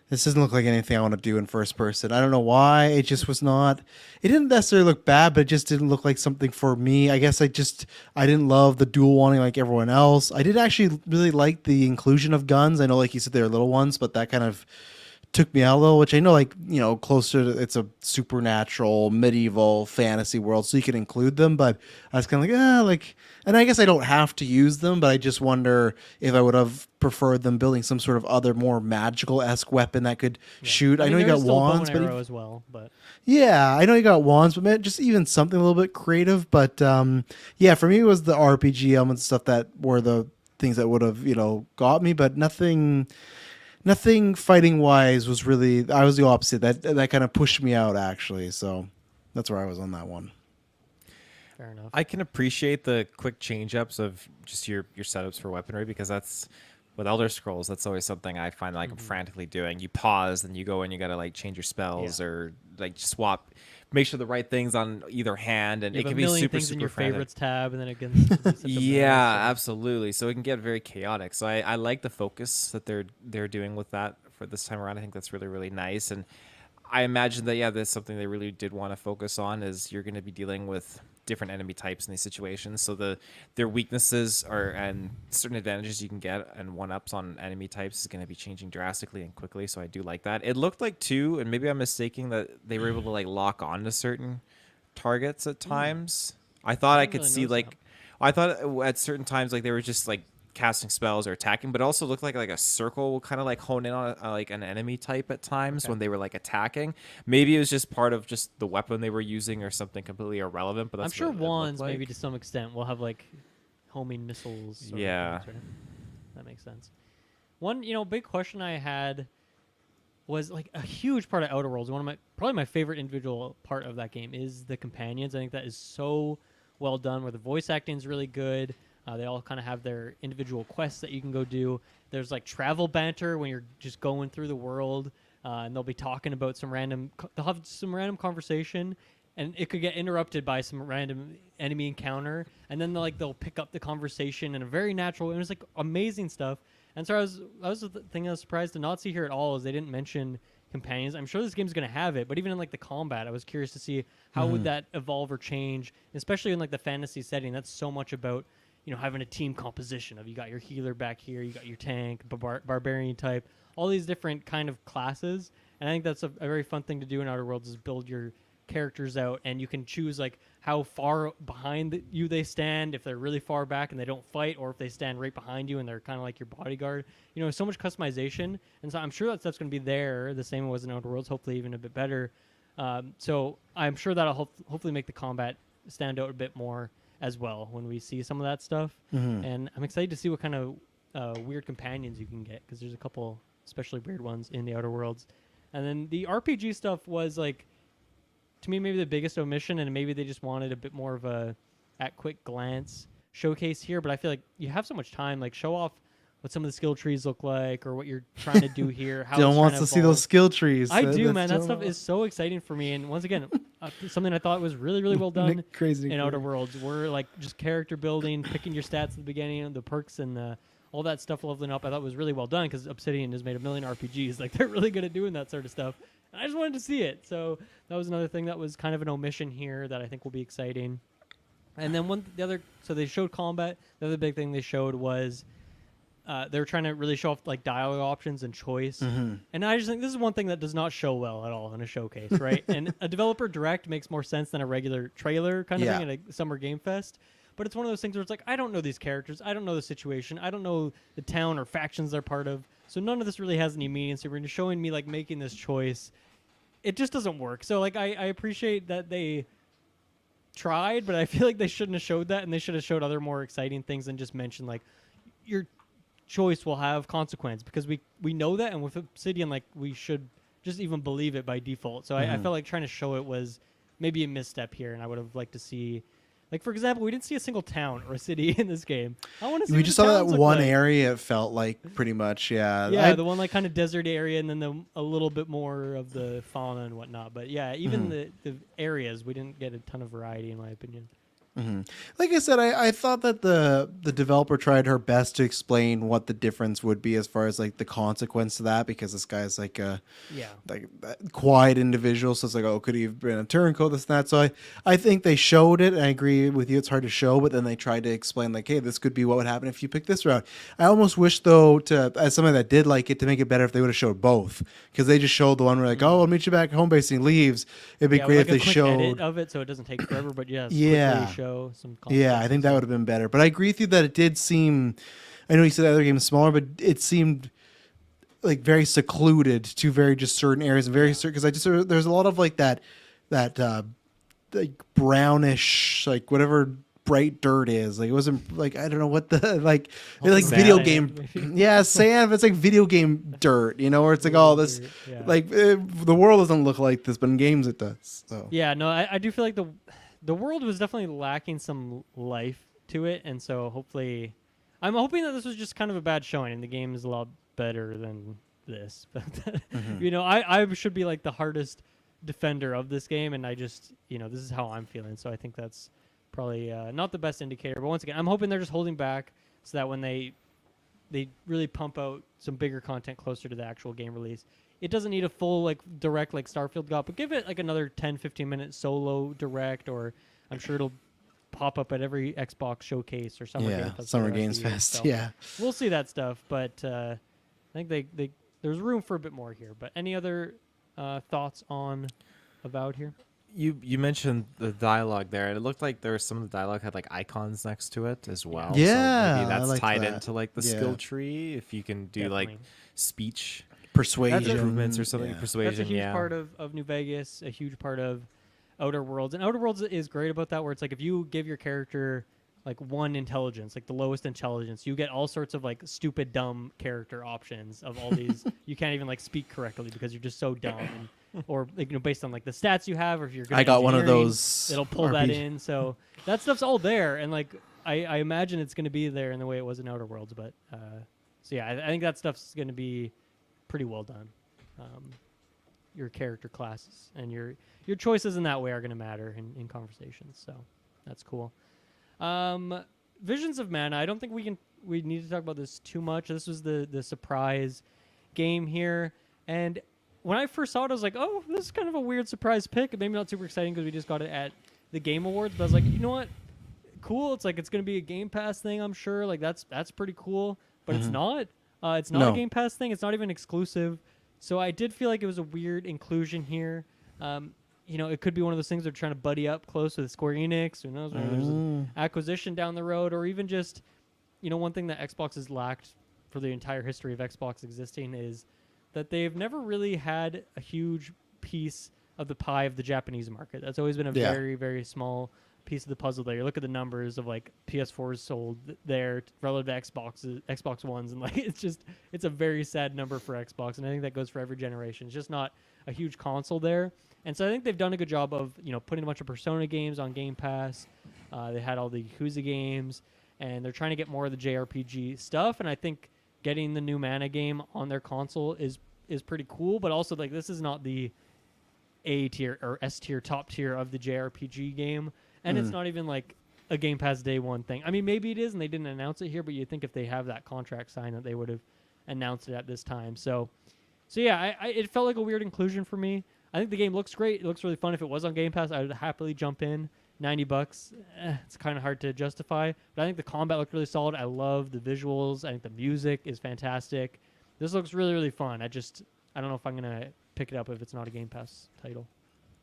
this doesn't look like anything I want to do in first person. I don't know why. It just was not, it didn't necessarily look bad, but it just didn't look like something for me. I guess I didn't love the dual wanding like everyone else. I did actually really like the inclusion of guns. I know, like you said, they're little ones, but that kind of took me out a little, which I know, like, closer to, it's a supernatural medieval fantasy world, so you can include them, but I was kind of like, and I guess I don't have to use them, but I just wonder if I would have preferred them building some sort of other more magical-esque weapon that could shoot. I know you got wands, but as well, but yeah, I know you got wands, but man, just even something a little bit creative. But yeah, for me, it was the RPG elements stuff that were the things that would have got me, but nothing fighting wise was really. I was the opposite. That kind of pushed me out, actually. So that's where I was on that one. Fair enough. I can appreciate the quick change ups of just your setups for weaponry, because that's with Elder Scrolls. That's always something I find like I'm frantically doing. You pause, then you go and you gotta like change your spells or like swap, make sure the right things on either hand, and you it have can a be million super things in your frantic. favorites tab, and then again, Yeah, absolutely. So it can get very chaotic. So I like the focus that they're doing with that for this time around. I think that's really, really nice. And I imagine that, that's something they really did want to focus on, is you're going to be dealing with different enemy types in these situations. So their weaknesses and certain advantages you can get and one-ups on enemy types is going to be changing drastically and quickly. So I do like that. It looked like too, and maybe I'm mistaken, that they were able to like lock on to certain targets at times. I thought I could see like, I thought at certain times like they were just like casting spells or attacking, but it also looked like a circle will kind of like hone in on like an enemy type at times when they were like attacking. Maybe it was just part of just the weapon they were using or something completely irrelevant. But that's I'm sure wands like. maybe to some extent will have like homing missiles. Yeah, things, right? That makes sense. One big question I had was like a huge part of Outer Worlds. Probably my favorite individual part of that game is the companions. I think that is so well done, where the voice acting is really good. They all kind of have their individual quests that you can go do. There's like travel banter when you're just going through the world, and they'll be talking about they'll have some random conversation, and it could get interrupted by some random enemy encounter, and then they'll pick up the conversation in a very natural way. And it's like amazing stuff. And so I was the thing I was surprised to not see here at all is they didn't mention companions. I'm sure this game's going to have it, but even in like the combat, I was curious to see how would that evolve or change, especially in like the fantasy setting. That's so much about, having a team composition of you got your healer back here, you got your tank, barbarian type, all these different kind of classes. And I think that's a very fun thing to do in Outer Worlds is build your characters out, and you can choose like how far behind you they stand, if they're really far back and they don't fight, or if they stand right behind you and they're kind of like your bodyguard. So much customization, and so I'm sure that stuff's going to be there the same it was in Outer Worlds, hopefully even a bit better. So I'm sure that'll hopefully make the combat stand out a bit more as well when we see some of that stuff. And I'm excited to see what kind of weird companions you can get, because there's a couple especially weird ones in the Outer Worlds. And then the RPG stuff was like, to me, maybe the biggest omission, and maybe they just wanted a bit more of a at quick glance showcase here. But I feel like you have so much time, like show off what some of the skill trees look like, or what you're trying to do here. How Dylan it's wants trying to see those skill trees. I do, That's man. That Dylan stuff wants. is so exciting for me. And once again, something I thought was really, really well done Crazy in Outer Worlds. We're like just character building, picking your stats at the beginning, the perks and all that stuff leveling up. I thought was really well done, because Obsidian has made a million RPGs. Like they're really good at doing that sort of stuff. I just wanted to see it. So that was another thing that was kind of an omission here that I think will be exciting. And then so they showed combat. The other big thing they showed was they were trying to really show off like dialogue options and choice. And I just think this is one thing that does not show well at all in a showcase, right? And a developer direct makes more sense than a regular trailer kind of thing at a Summer Game Fest. But it's one of those things where it's like, I don't know these characters. I don't know the situation. I don't know the town or factions they're part of. So none of this really has any meaning. So when you're showing me like making this choice, it just doesn't work. So like I appreciate that they tried, but I feel like they shouldn't have showed that, and they should have showed other more exciting things than just mention like your choice will have consequence, because we know that, and with Obsidian, like we should just even believe it by default. So I felt like trying to show it was maybe a misstep here, and I would have liked to see. Like, for example, we didn't see a single town or a city in this game. I want to see. We what just the saw that towns look one like. area. It felt like pretty much, yeah. Yeah, the one like kind of desert area, and then a little bit more of the fauna and whatnot. But yeah, even the areas, we didn't get a ton of variety, in my opinion. Like I said, I thought that the developer tried her best to explain what the difference would be as far as like the consequence to that, because this guy's like a quiet individual, so it's like, oh, could he have been a turncoat, this and that. So I think they showed it, and I agree with you, it's hard to show, but then they tried to explain like, hey, this could be what would happen if you pick this route. I almost wish though, as somebody that did like it, to make it better if they would have showed both, because they just showed the one where like, oh, I'll meet you back at home base, and he leaves. It'd be great like if they a quick showed edit of it, so it doesn't take forever. But yes, Yeah. quickly show some. Yeah, I think that would have been better. But I agree with you that it did seem, I know you said the other game is smaller, but it seemed like very secluded to very just certain areas and very certain, because there's a lot of like that like brownish, like whatever bright dirt is. Like it wasn't like, I don't know what the like video game. Yeah, sand. It's like video game dirt, where it's like, oh, this like the world doesn't look like this, but in games it does. So yeah, no, I do feel like the world was definitely lacking some life to it, and so hopefully, I'm hoping that this was just kind of a bad showing, and the game is a lot better than this. But I should be like the hardest defender of this game, and I just this is how I'm feeling. So I think that's probably not the best indicator. But once again, I'm hoping they're just holding back so that when they really pump out some bigger content closer to the actual game release, it doesn't need a full like direct like Starfield got, but give it like another 10-15 minute solo direct, or I'm sure it'll pop up at every Xbox showcase or Summer Games Fest. So Yeah, we'll see that stuff, but I think they there's room for a bit more here. But any other thoughts on Avowed here? You mentioned the dialogue there, and it looked like there was some of the dialogue had like icons next to it as well. Yeah, so maybe that's tied that. Into like the skill tree. If you can do Definitely. like speech persuasion improvements or something, yeah. persuasion. That's a huge part of New Vegas, a huge part of Outer Worlds, and Outer Worlds is great about that. Where it's like if you give your character like one intelligence, like the lowest intelligence, you get all sorts of like stupid, dumb character options of all these. You can't even like speak correctly because you're just so dumb. Or like, based on like the stats you have, or if you're good I at got one of engineering, those. it'll pull that in. So that stuff's all there, and like I imagine it's going to be there in the way it was in Outer Worlds. But so yeah, I think that stuff's going to be pretty well done. Your character classes and your choices in that way are going to matter in conversations. So that's cool. Visions of Mana. I don't think we can we need to talk about this too much. This was the surprise game here, and when I first saw it, I was like, oh, this is kind of a weird surprise pick. Maybe not super exciting because we just got it at the Game Awards, but I was like, you know what? Cool. It's like it's going to be a Game Pass thing, I'm sure. Like that's pretty cool, but it's not. It's not No. a Game Pass thing. It's not even exclusive. So I did feel like it was a weird inclusion here. It could be one of those things they're trying to buddy up close with Square Enix. Who knows? Maybe there's an acquisition down the road, or even just, one thing that Xbox has lacked for the entire history of Xbox existing is that they've never really had a huge piece of the pie of the Japanese market. That's always been a very, very small piece of the puzzle there. You look at the numbers of like PS4s sold there relative to Xbox Ones, and like it's a very sad number for Xbox, and I think that goes for every generation. It's just not a huge console there. And so I think they've done a good job of, putting a bunch of Persona games on Game Pass. They had all the Yakuza games, and they're trying to get more of the JRPG stuff, and I think getting the new Mana game on their console is pretty cool, but also like this is not the A tier or S tier top tier of the JRPG game, and it's not even like a Game Pass day one thing. I mean, maybe it is, and they didn't announce it here, but you'd think if they have that contract signed that they would have announced it at this time. So yeah, it felt like a weird inclusion for me. I think the game looks great. It looks really fun. If it was on Game Pass, I would happily jump in. $90, it's kind of hard to justify, but I think the combat looked really solid. I love the visuals. I think the music is fantastic. This looks really, really fun. I don't know if I'm gonna pick it up if it's not a Game Pass title.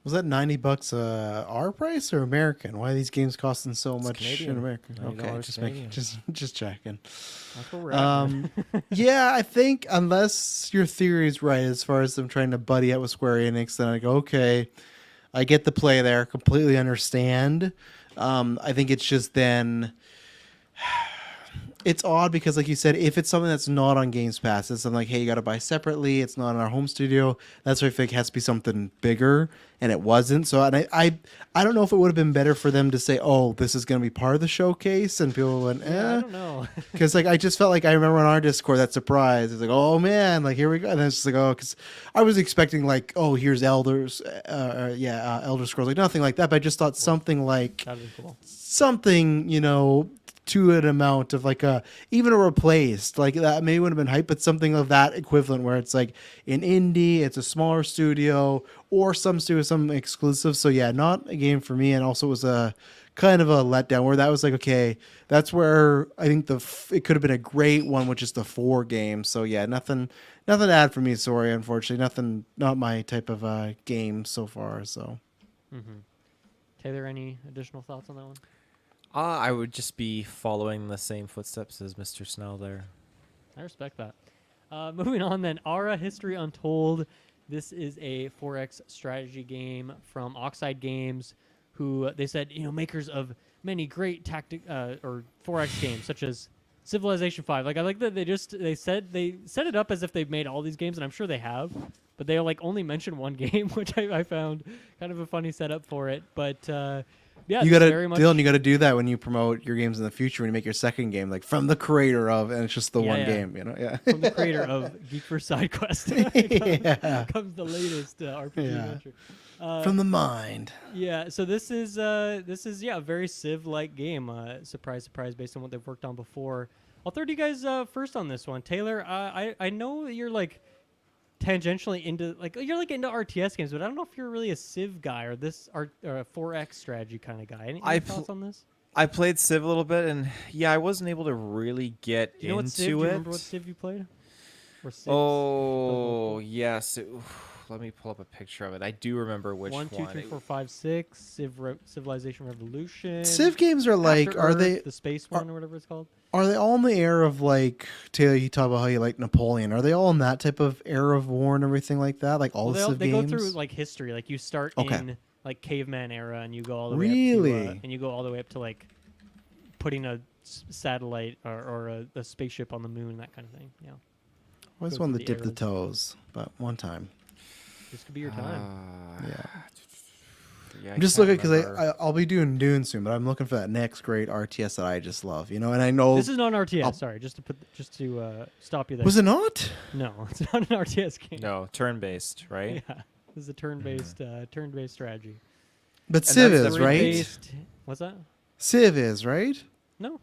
Was that $90 our price or American? Why are these games costing so much Canadian. in America? $90 Okay, just checking. That's where we're at. Yeah, I think unless your theory is right as far as them trying to buddy up with Square Enix, then I go, okay, I get the play there, completely understand. I think it's just then it's odd because, like you said, if it's something that's not on Games Pass, it's something like, hey, you got to buy separately. It's not in our home studio. That's why I think it has to be something bigger, and it wasn't. So, and I don't know if it would have been better for them to say, oh, this is going to be part of the showcase, and people went, I don't know. Because like I just felt like I remember on our Discord that surprise. It's like, oh man, like here we go. And then it's just like, oh, because I was expecting like, oh, here's Elder Scrolls, like nothing like that. But I just thought something like That'd be cool. something, to an amount of like even a replaced like that maybe would have been hype, but something of that equivalent where it's like an indie, it's a smaller studio or some studio, some exclusive. So yeah, not a game for me. And also it was a kind of a letdown where that was like, okay, that's where I think it could have been a great one with just the 4 games. So yeah, nothing to add for me. Sorry, unfortunately, not my type of game so far. So Taylor, any additional thoughts on that one? I would just be following the same footsteps as Mr. Snell there. I respect that. Moving on then, Aura History Untold. This is a 4X strategy game from Oxide Games, who they said, makers of many great tactic or 4X games, such as Civilization 5. Like I like that they set it up as if they've made all these games, and I'm sure they have, but they like only mention one game, which I found kind of a funny setup for it. But yeah, you gotta, very Dylan, you gotta do that when you promote your games in the future. When you make your second game, like from the creator of, and it's just the one game, from the creator of Geek for Sidequest. comes the latest RPG adventure. From the mind. Yeah, so this is a very Civ-like game. Surprise, surprise, based on what they've worked on before. I'll throw to you guys first on this one, Taylor. I know that you're like tangentially into into RTS games, but I don't know if you're really a Civ guy or this or a 4X strategy kind of guy. Any thoughts on this? I played Civ a little bit, and yeah, I wasn't able to really get you know into what Civ? it. Do you remember what Civ you played? Or Civs? Oh yes. Let me pull up a picture of it. I do remember which one. 1, 2, 3, 4, 5, 6. Civilization Revolution. Civ games are like, After are Earth, they the space one or whatever it's called? Are they all in the era of like Taylor? You talk about how you like Napoleon. Are they all in that type of era of war and everything like that? Like all the Civ they games? go through like history. Like you start in like caveman era, and you go all the way really, up to, and you go all the way up to like putting a satellite or a spaceship on the moon, that kind of thing. Yeah. I always wanted to dip the toes, but one time. This could be your time. Yeah, I'm just looking because I'll be doing Dune soon, but I'm looking for that next great RTS that I just love, And I know this is not an RTS. Sorry, just to stop you there. Was it not? No, it's not an RTS game. No, turn-based, right? Yeah, this is a turn-based turn-based strategy. But Civ is right. What's that? Civ is right. No.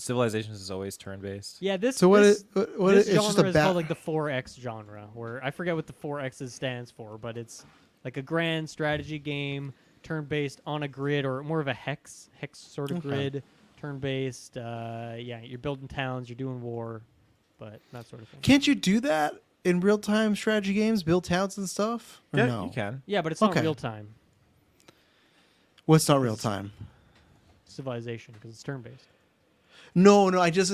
Civilizations is always turn-based. Yeah, this So what? this, What? this It's genre just a is bat. called like the 4X genre, where I forget what the 4X stands for, but it's like a grand strategy game, turn-based on a grid, or more of a hex sort of Okay. grid, turn-based. Yeah, you're building towns, you're doing war, but that sort of thing. Can't you do that in real-time strategy games? Build towns and stuff? Or Yeah, no? you can. Yeah, but it's not Okay. real time What's not real time? civilization because it's turn-based. No, I just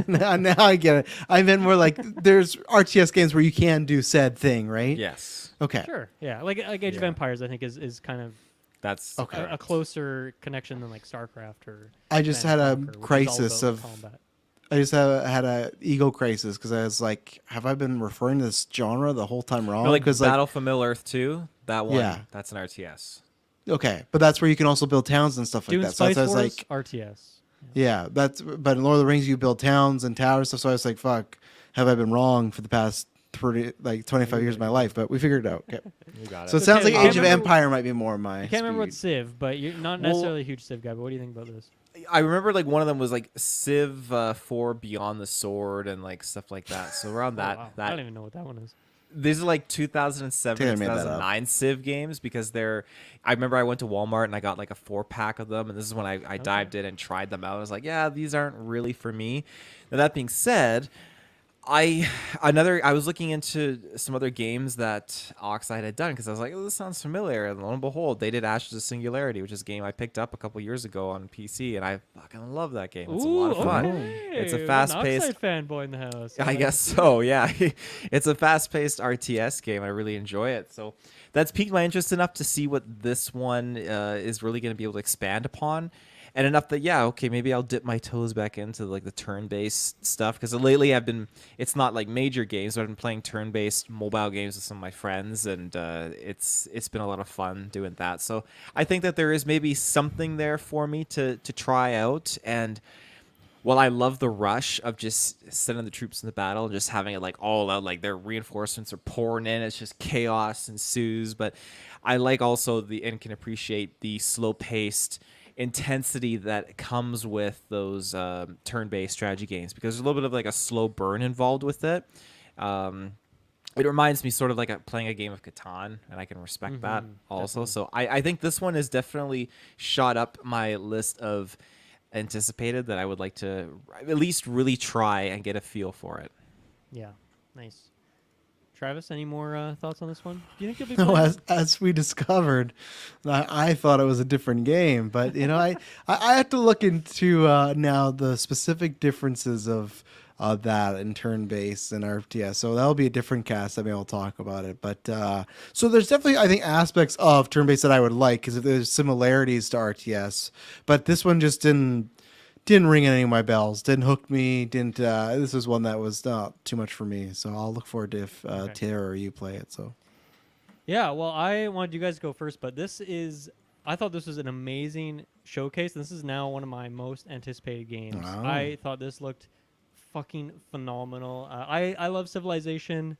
now I get it. I meant more like there's RTS games where you can do said thing, right? Yes, Okay. Sure, yeah, like Age of Yeah. Empires, I think is kind of that's Okay. a closer connection than like StarCraft or. I just Command had a and Conquer, which is all crisis about of. combat. I just had a ego crisis because I was like, have I been referring to this genre the whole time wrong? no, like Because Battle for Middle Earth 2. That one, Yeah. that's an RTS. okay, but that's where you can also build towns and stuff like Dune that. So Spice that's why I Wars, was like, RTS. yeah, that's. But in Lord of the Rings, you build towns and towers and stuff. So I was like, fuck, have I been wrong for the past 25 years of my life? But we figured it out. Okay. You got it. So it So sounds Taylor, like you Age can't of remember- Empire might be more my. I can't remember what speed. Civ, but you're not Well- necessarily a huge Civ guy. But what do you think about this? I remember like one of them was like Civ 4 Beyond the Sword and like stuff like that. So around that Oh, wow. I that don't even know what that one is. these are like 2007 Taylor and made that up. 2009 Civ games because they're. I remember I went to Walmart and I got like a 4-pack of them, and this is when I dived in and tried them out. I was like, yeah, these aren't really for me. Now that being said, I was looking into some other games that Oxide had done because I was like, oh, this sounds familiar, and lo and behold, they did Ashes of Singularity, which is a game I picked up a couple years ago on PC, and I fucking love that game. It's a lot of fun. Okay. It's a An fast-paced. Oxide fanboy in the house. I guess so, yeah. It's a fast-paced RTS game. I really enjoy it. So that's piqued my interest enough to see what this one is really going to be able to expand upon. And enough that, yeah, okay, maybe I'll dip my toes back into like the turn-based stuff. Because lately it's not like major games, but I've been playing turn-based mobile games with some of my friends. And it's been a lot of fun doing that. So I think that there is maybe something there for me to try out. And while I love the rush of just sending the troops in the battle and just having it like all out, like their reinforcements are pouring in, it's just chaos ensues. But I like also and can appreciate the slow-paced intensity that comes with those turn-based strategy games because there's a little bit of like a slow burn involved with it. It reminds me sort of like playing a game of Catan, and I can respect that also. definitely. So I think this one is definitely shot up my list of anticipated that I would like to at least really try and get a feel for it. Yeah, nice. Travis, any more thoughts on this one? Do you think you'll be No, playing? as we discovered, I thought it was a different game, but I have to look into now the specific differences of that in turn-based and RTS. So that'll be a different cast. Maybe I'll talk about it. But so there's definitely, I think, aspects of turn-based that I would like because there's similarities to RTS. But this one just didn't ring any of my bells. Didn't hook me. Didn't. This was one that was not too much for me. So I'll look forward to if Taylor or you play it. So. Yeah, well, I wanted you guys to go first, but I thought this was an amazing showcase. This is now one of my most anticipated games. Wow. I thought this looked fucking phenomenal. I love Civilization.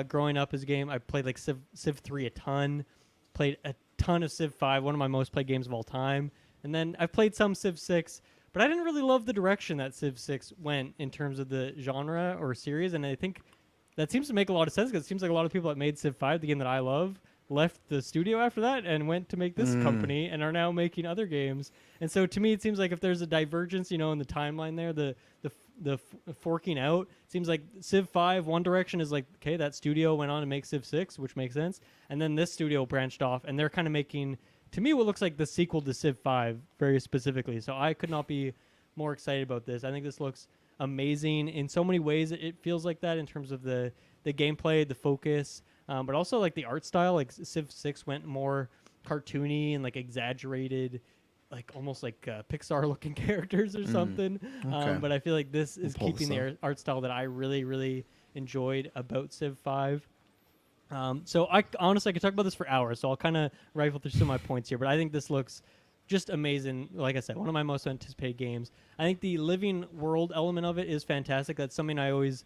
Growing up as a game, I played like Civ 3 a ton. Played a ton of Civ 5, one of my most played games of all time. And then I've played some Civ 6, but I didn't really love the direction that Civ 6 went in terms of the genre or series. And I think that seems to make a lot of sense because it seems like a lot of people that made Civ 5, the game that I love, left the studio after that and went to make this company and are now making other games. And so to me, it seems like if there's a divergence, in the timeline there, the forking out, seems like Civ 5, one direction is like, okay, that studio went on to make Civ 6, which makes sense. And then this studio branched off and they're kind of making, to me, what looks like the sequel to Civ 5 very specifically. So I could not be more excited about this. I think this looks amazing in so many ways. It feels like that in terms of the gameplay, the focus, but also like the art style. Like Civ 6 went more cartoony and like exaggerated, like almost like Pixar looking characters or something. Okay. But I feel like this is pull keeping this the art style that I really, really enjoyed about Civ 5. So I honestly could talk about this for hours, so I'll kind of rifle through some of my points here, but I think this looks just amazing. Like I said, one of my most anticipated games. I think the living world element of it is fantastic. That's something I always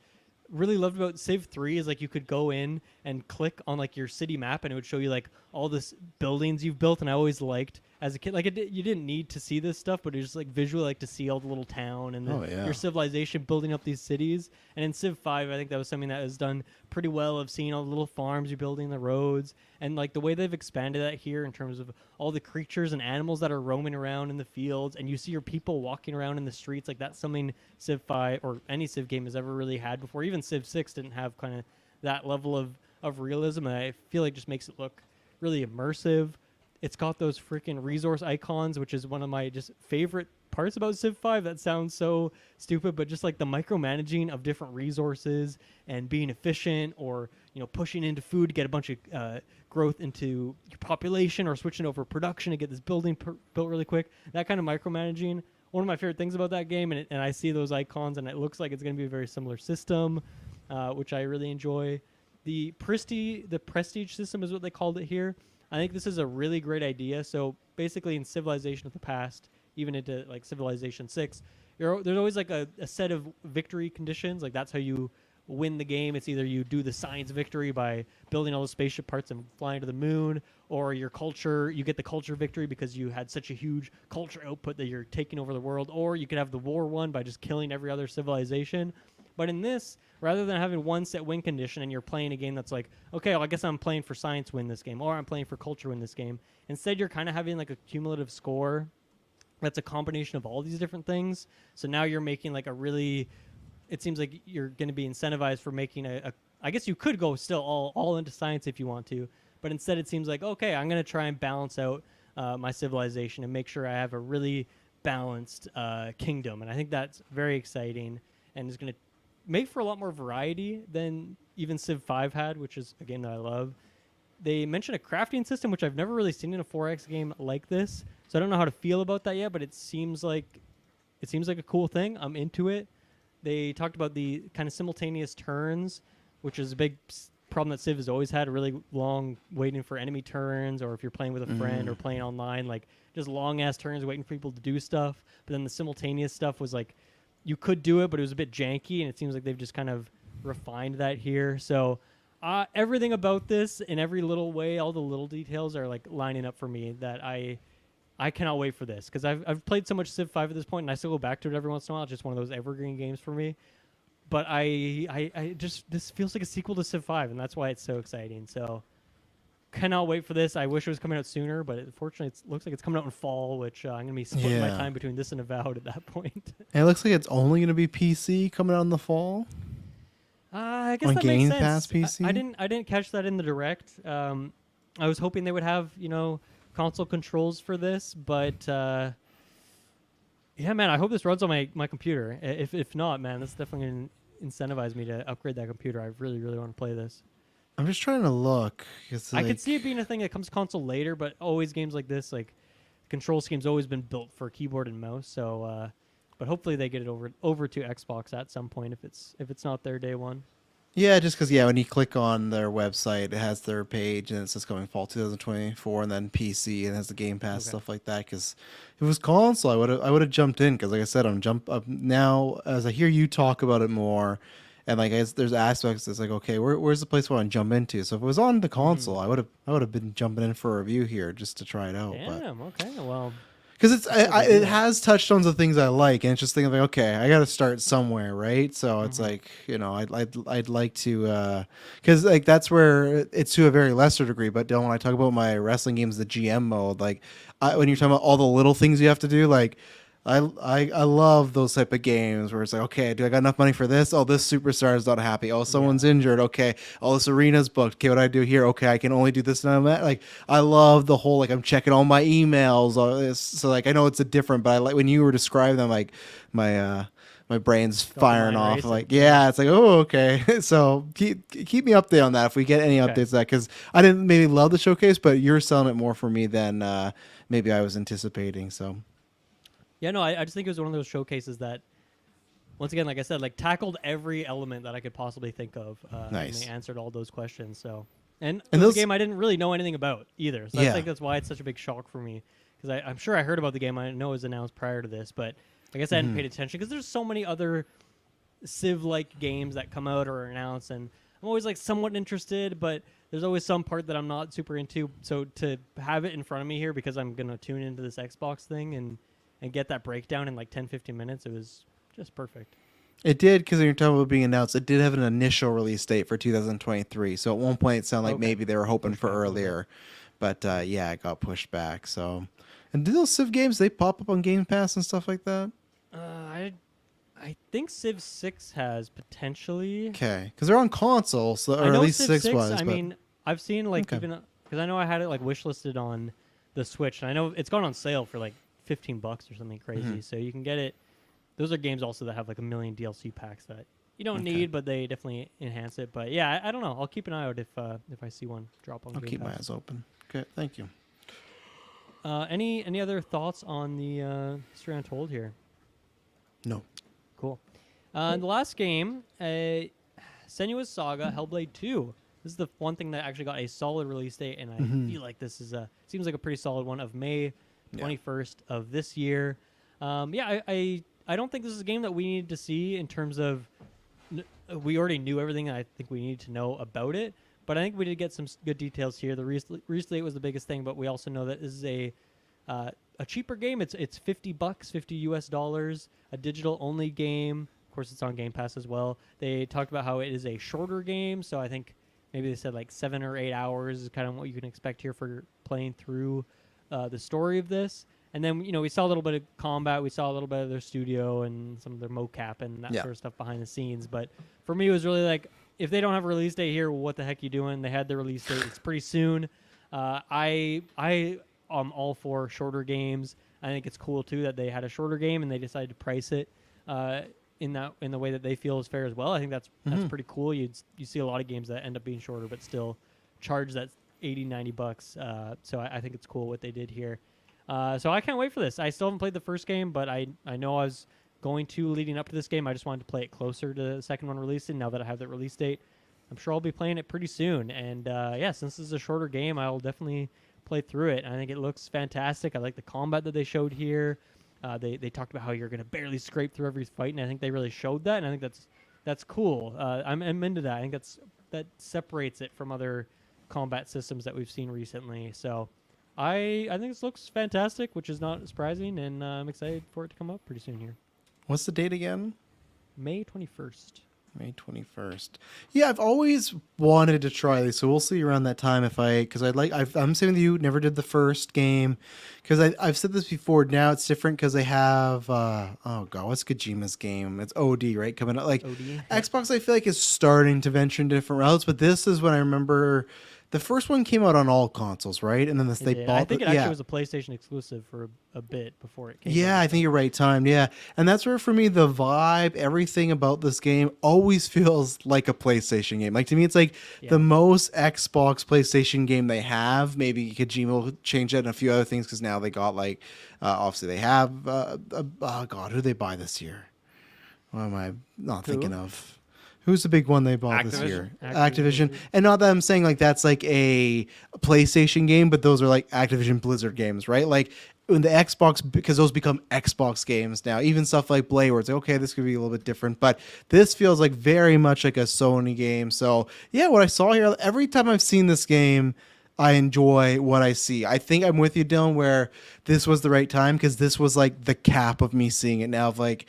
really loved about Civ 3 is like you could go in and click on like your city map and it would show you like all this buildings you've built, and I always liked as a kid. Like you didn't need to see this stuff, but it just like visually like to see all the little town and your civilization building up these cities. And in Civ 5, I think that was something that was done pretty well of seeing all the little farms you're building, the roads, and like the way they've expanded that here in terms of all the creatures and animals that are roaming around in the fields, and you see your people walking around in the streets. Like that's something Civ 5 or any Civ game has ever really had before. Even Civ 6 didn't have kind of that level of realism, and I feel like just makes it look really immersive. It's got those freaking resource icons, which is one of my just favorite parts about Civ 5. That sounds so stupid, but just like the micromanaging of different resources and being efficient, or pushing into food to get a bunch of growth into your population, or switching over production to get this building built really quick. That kind of micromanaging, one of my favorite things about that game, and I see those icons, and it looks like it's going to be a very similar system, which I really enjoy. The prestige system is what they called it here. I think this is a really great idea. So basically in Civilization of the past, even into like Civilization 6, there's always like a set of victory conditions. Like that's how you win the game. It's either you do the science victory by building all the spaceship parts and flying to the moon, or you get the culture victory because you had such a huge culture output that you're taking over the world, or you could have the war one by just killing every other civilization. But in this, rather than having one set win condition and you're playing a game that's like, okay, well, I guess I'm playing for science win this game, or I'm playing for culture win this game. Instead, you're kind of having like a cumulative score that's a combination of all these different things. So now you're making like it seems like you're going to be incentivized for making I guess you could go still all into science if you want to, but instead it seems like, okay, I'm going to try and balance out my civilization and make sure I have a really balanced kingdom. And I think that's very exciting and is going to make for a lot more variety than even Civ 5 had, which is a game that I love. They mentioned a crafting system, which I've never really seen in a 4X game like this, so I don't know how to feel about that yet, but it seems like a cool thing. I'm into it. They talked about the kind of simultaneous turns, which is a big problem that Civ has always had, really long waiting for enemy turns, or if you're playing with a friend or playing online, like just long-ass turns waiting for people to do stuff. But then the simultaneous stuff was like, you could do it, but it was a bit janky, and it seems like they've just kind of refined that here. So everything about this, in every little way, all the little details are like lining up for me that I cannot wait for this, because I've played so much Civ 5 at this point, and I still go back to it every once in a while. It's just one of those evergreen games for me. But this feels like a sequel to Civ 5, and that's why it's so exciting. So cannot wait for this. I wish it was coming out sooner, but unfortunately it looks like it's coming out in fall, which I'm going to be splitting my time between this and Avowed at that point. And it looks like it's only going to be PC coming out in the fall. I guess on that Game makes sense. Pass PC. I didn't catch that in the direct. I was hoping they would have console controls for this, but yeah, man, I hope this runs on my computer. If not, man, that's definitely going to incentivize me to upgrade that computer. I really, really want to play this. I'm just trying to look. I could see it being a thing that comes console later, but always games like this, like control scheme's always been built for keyboard and mouse. So, but hopefully they get it over to Xbox at some point if it's not their day one. Yeah, just because when you click on their website, it has their page and it says coming fall 2024, and then PC, and it has the Game Pass stuff like that. Because if it was console, I would have jumped in. Because like I said, I'm jump up now as I hear you talk about it more, and like there's aspects that's like, okay, where's the place I want to jump into? So if it was on the console, I would have been jumping in for a review here just to try it out. Damn. Okay. Well. Because it has touchstones of things I like, and it's just thinking like, okay, I got to start somewhere, right? So it's like, I'd like to, because like that's where it's to a very lesser degree. But when I talk about my wrestling games, the GM mode, like when you're talking about all the little things you have to do, like I love those type of games where it's like, okay, do I got enough money for this? Oh, this superstar is not happy. Oh, someone's injured. Okay. Oh, this arena's booked. Okay, what do I do here? Okay, I can only do this and that. Like, I love the whole, like, I'm checking all my emails. All this. So, like, I know it's a different, but I like when you were describing them, like, my brain's firing off. Like, yeah, it's like, oh, okay. So keep me updated on that if we get any updates to that, because I didn't maybe love the showcase, but you're selling it more for me than maybe I was anticipating. So. Yeah, no, I just think it was one of those showcases that, once again, like I said, like tackled every element that I could possibly think of. Nice. And they answered all those questions. So, and it was a game I didn't really know anything about either. So I think that's why it's such a big shock for me, because I'm sure I heard about the game. I know it was announced prior to this, but I guess I hadn't paid attention because there's so many other Civ-like games that come out or are announced, and I'm always like somewhat interested, but there's always some part that I'm not super into. So to have it in front of me here, because I'm gonna tune into this Xbox thing and get that breakdown in like 10-15 minutes, it was just perfect. It did, because when you're talking about being announced, it did have an initial release date for 2023. So at one point, it sounded like Okay. maybe they were hoping Pushed for back a little bit. earlier, but yeah, it got pushed back. So, and do those Civ games they pop up on Game Pass and stuff like that? I think Civ 6 has potentially. Okay, because they're on console, so, or I at know least Civ 6 6. was. I but mean, I've seen like Okay. even because I know I had it like wishlisted on the Switch, and I know it's gone on sale for like $15 or something crazy. Mm-hmm. So you can get it. Those are games also that have like a million DLC packs that you don't Okay. need, but they definitely enhance it. But yeah, I don't know. I'll keep an eye out if I see one drop on I'll Game keep my Pass. eyes open. Okay, thank you. Any other thoughts on the history Untold here? No. Cool. The last game, Senua's Saga, Hellblade 2. This is the one thing that actually got a solid release date, and I feel like this is seems like a pretty solid one, of May 21st of this year. I don't think this is a game that we needed to see in terms of we already knew everything I think we needed to know about it, but I think we did get some good details here. The release date was the biggest thing, but we also know that this is a cheaper game. It's $50, $50 a digital only game. Of course, it's on Game Pass as well. They talked about how it is a shorter game, so I think maybe they said like 7 or 8 hours is kind of what you can expect here for playing through the story of this. And then we saw a little bit of combat, we saw a little bit of their studio and some of their mocap and that sort of stuff behind the scenes. But for me, it was really like, if they don't have a release date here, what the heck are you doing? They had their release date; it's pretty soon. I am all for shorter games. I think it's cool too that they had a shorter game and they decided to price it in the way that they feel is fair as well. I think that's pretty cool. You see a lot of games that end up being shorter but still charge that $80-$90. So I think it's cool what they did here. So I can't wait for this. I still haven't played the first game, but I know I was going to leading up to this game. I just wanted to play it closer to the second one releasing. Now that I have that release date, I'm sure I'll be playing it pretty soon. And since this is a shorter game, I'll definitely play through it. I think it looks fantastic. I like the combat that they showed here. They talked about how you're going to barely scrape through every fight, and I think they really showed that, and I think that's cool. I'm into that. I think that separates it from other combat systems that we've seen recently. So I think this looks fantastic, which is not surprising, and I'm excited for it to come up pretty soon here. What's the date again? May 21st. May 21st. Yeah, I've always wanted to try these, so we'll see around that time because I'm saying with you, never did the first game, because I've said this before. Now it's different because they have what's Kojima's game? It's OD, right? Coming up, like OD. Xbox, I feel like is starting to venture in different routes, but this is when I remember. The first one came out on all consoles, right? And then they bought. I think it actually was a PlayStation exclusive for a bit before it came out. Yeah, I think you're right, timed. Yeah, and that's where for me the vibe, everything about this game always feels like a PlayStation game. Like to me, it's like the most Xbox PlayStation game they have. Maybe Kojima will change that and a few other things because now they got like obviously they have who did they buy this year? What am I not thinking of? Who's the big one they bought this year? Activision. And not that I'm saying like that's like a PlayStation game, but those are like Activision Blizzard games, right? Like in the Xbox, because those become Xbox games now. Even stuff like Blade, where it's like, okay, this could be a little bit different, but this feels like very much like a Sony game. So yeah, what I saw here, every time I've seen this game, I enjoy what I see. I think I'm with you, Dylan, where this was the right time because this was like the cap of me seeing it now of like,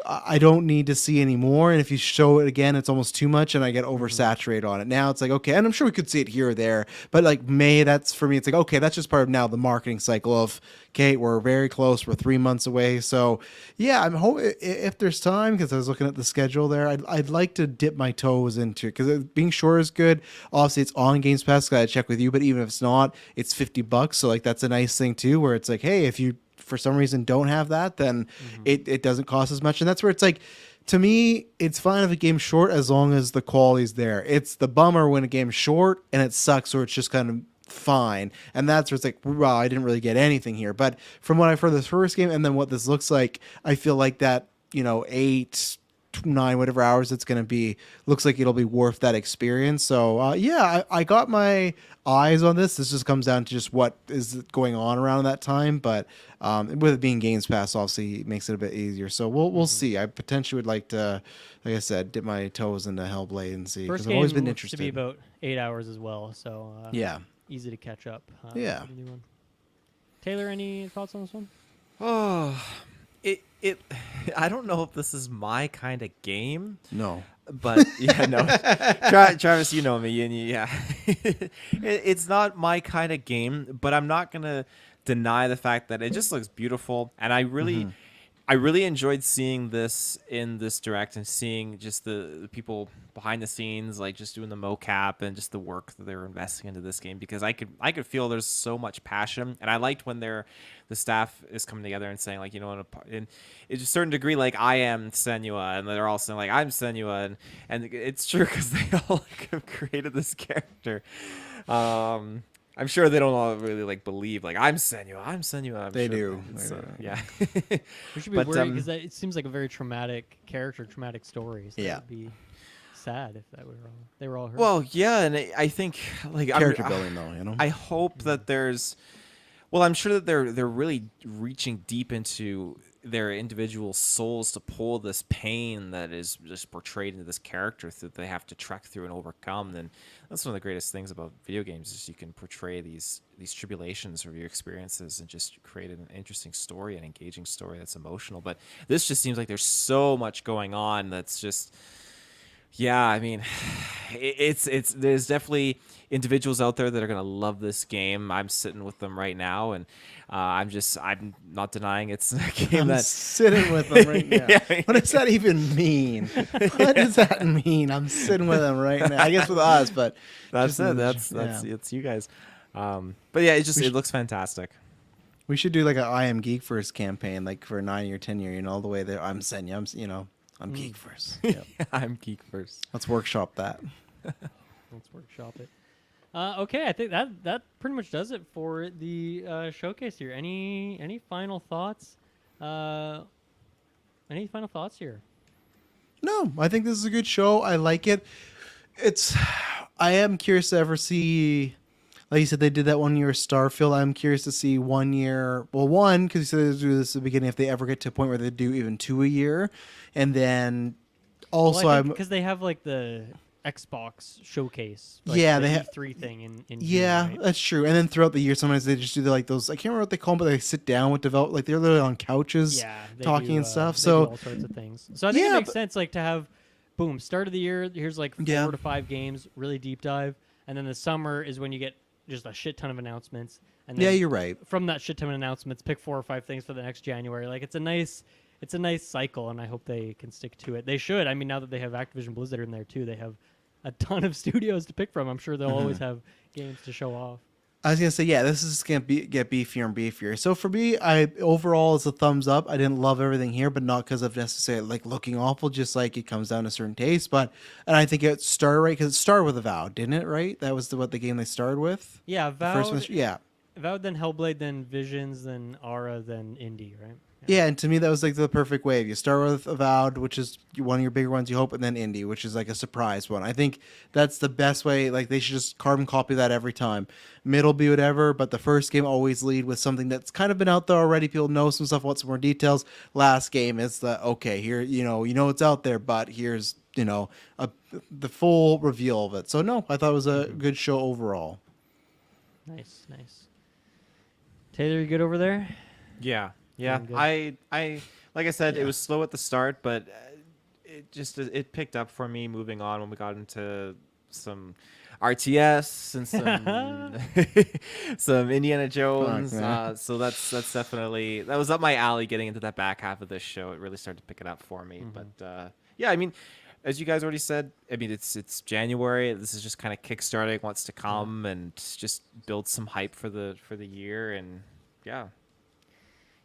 I don't need to see any more. And if you show it again, it's almost too much and I get oversaturated on it. Now it's like, okay, and I'm sure we could see it here or there, but like May, that's for me, it's like, okay, that's just part of now the marketing cycle of, okay, we're very close. We're 3 months away. So yeah, I'm hoping if there's time, because I was looking at the schedule there, I'd like to dip my toes into it because being sure is good. Obviously it's on Games Pass. Got to check with you, but even if it's not, it's $50. So like, that's a nice thing too, where it's like, hey, if you, for some reason don't have that, then it doesn't cost as much. And that's where it's like, to me, it's fine if a game's short as long as the quality's there. It's the bummer when a game's short and it sucks or it's just kind of fine. And that's where it's like, wow, I didn't really get anything here. But from what I've heard this first game and then what this looks like, I feel like that, 8, 9 whatever hours it's going to be, looks like it'll be worth that experience. So yeah, I got my eyes on this. This just comes down to just what is going on around that time, but with it being Games Pass, obviously it makes it a bit easier. So we'll see. I potentially would like to, like I said, dip my toes into Hellblade and see, First because I've game always been looks interested. to be about 8 hours as well, so Yeah. easy to catch up. Yeah. for the new one. Taylor, any thoughts on this one? Oh, it. I don't know if this is my kind of game. No. But yeah, no, Travis, you know me, and yeah, it's not my kind of game. But I'm not gonna deny the fact that it just looks beautiful, and I really enjoyed seeing this in this direct and seeing just the people behind the scenes, like just doing the mocap and just the work that they're investing into this game, because I could feel there's so much passion, and I liked when the staff is coming together and saying, like, you know, in a certain degree, like, I am Senua, and they're all saying, like, I'm Senua, and it's true because they all have created this character. I'm sure they don't all really like believe, like, I'm Senua. They sure. do. Yeah. We should be But, worried because it seems like a very traumatic character, traumatic story. So Yeah. it would be sad if they were all hurt. Well, yeah, and I think, like, Character building, though, you know? I hope that there's, well, I'm sure that they're really reaching deep into their individual souls to pull this pain that is just portrayed into this character that they have to trek through and overcome. And that's one of the greatest things about video games, is you can portray these tribulations or your experiences and just create an interesting story, an engaging story that's emotional. But this just seems like there's so much going on that's just, yeah, I mean, it's there's definitely individuals out there that are gonna love this game. I'm sitting with them right now, and I'm not denying it's a game I'm that sitting with them right now. Yeah. What does that even mean? What does that mean? I'm sitting with them right now. I guess with us, but that's just it. in the- That's yeah. it's you guys. But yeah, it looks fantastic. We should do like an I am Geek First campaign, like for 9 or 10 year, you know, all the way there. I'm Senya. I'm Geek First. Yeah. I'm geek first. Let's workshop that. Let's workshop it. Okay, I think that pretty much does it for the showcase here. Any final thoughts? Any final thoughts here? No, I think this is a good show. I like it. I am curious to ever see, like you said, they did that 1 year Starfield. I'm curious to see 1 year. Well, one, because you said they do this at the beginning, if they ever get to a point where they do even 2 a year. And then also, I'm because they have like the Xbox showcase. Yeah, the they have E3 thing in yeah, June, right? that's true. And then throughout the year, sometimes they just do like those. I can't remember what they call them, but they sit down with develop, like they're literally on couches, Yeah, they talking do, and stuff. they do So all sorts of things. So I think Yeah, it makes but- sense, like, to have, boom, start of the year. Here's like 4 Yeah. to 5 games, really deep dive, and then the summer is when you get just a shit ton of announcements. And then yeah, you're right. from that shit ton of announcements, pick 4 or 5 things for the next January. Like, it's a nice cycle, and I hope they can stick to it. They should. I mean, now that they have Activision Blizzard in there too, they have a ton of studios to pick from. I'm sure they'll always have games to show off. I was gonna say, yeah, this is gonna get beefier and beefier. So for me, I overall it's a thumbs up. I didn't love everything here, but not because of necessarily like looking awful. Just like it comes down to certain taste. And I think it started right because it started with Avowed, didn't it? Right, that was what the game they started with. Yeah, Avowed, Yeah. Avowed, then Hellblade, then Visions, then Aura, then Indie, right? Yeah, and to me that was like the perfect wave. You start with Avowed, which is one of your bigger ones, you hope, and then Indie, which is like a surprise one. I think that's the best way. Like they should just carbon copy that every time. Middle be whatever, but the first game always lead with something that's kind of been out there already. People know some stuff, want some more details. Last game is the okay here, you know it's out there, but here's the full reveal of it. So no, I thought it was a good show overall. Nice. Taylor, you good over there? Yeah. Doing good. I like I said, Yeah. it was slow at the start, but it picked up for me moving on when we got into some RTS and some Indiana Jones. Fuck, man. So that's definitely, that was up my alley. Getting into that back half of this show, it really started to pick it up for me. But yeah, I mean, as you guys already said, I mean, it's January. This is just kind of kickstarting what's to come and just build some hype for the year. And yeah.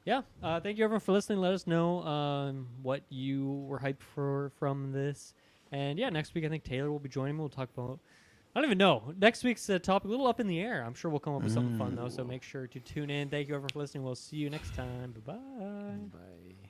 Yeah. Thank you everyone for listening. Let us know what you were hyped for from this. And yeah, next week I think Taylor will be joining me. We'll talk about, I don't even know. Next week's topic a little up in the air. I'm sure we'll come up with something fun though. So make sure to tune in. Thank you everyone for listening. We'll see you next time. Bye-bye. Bye.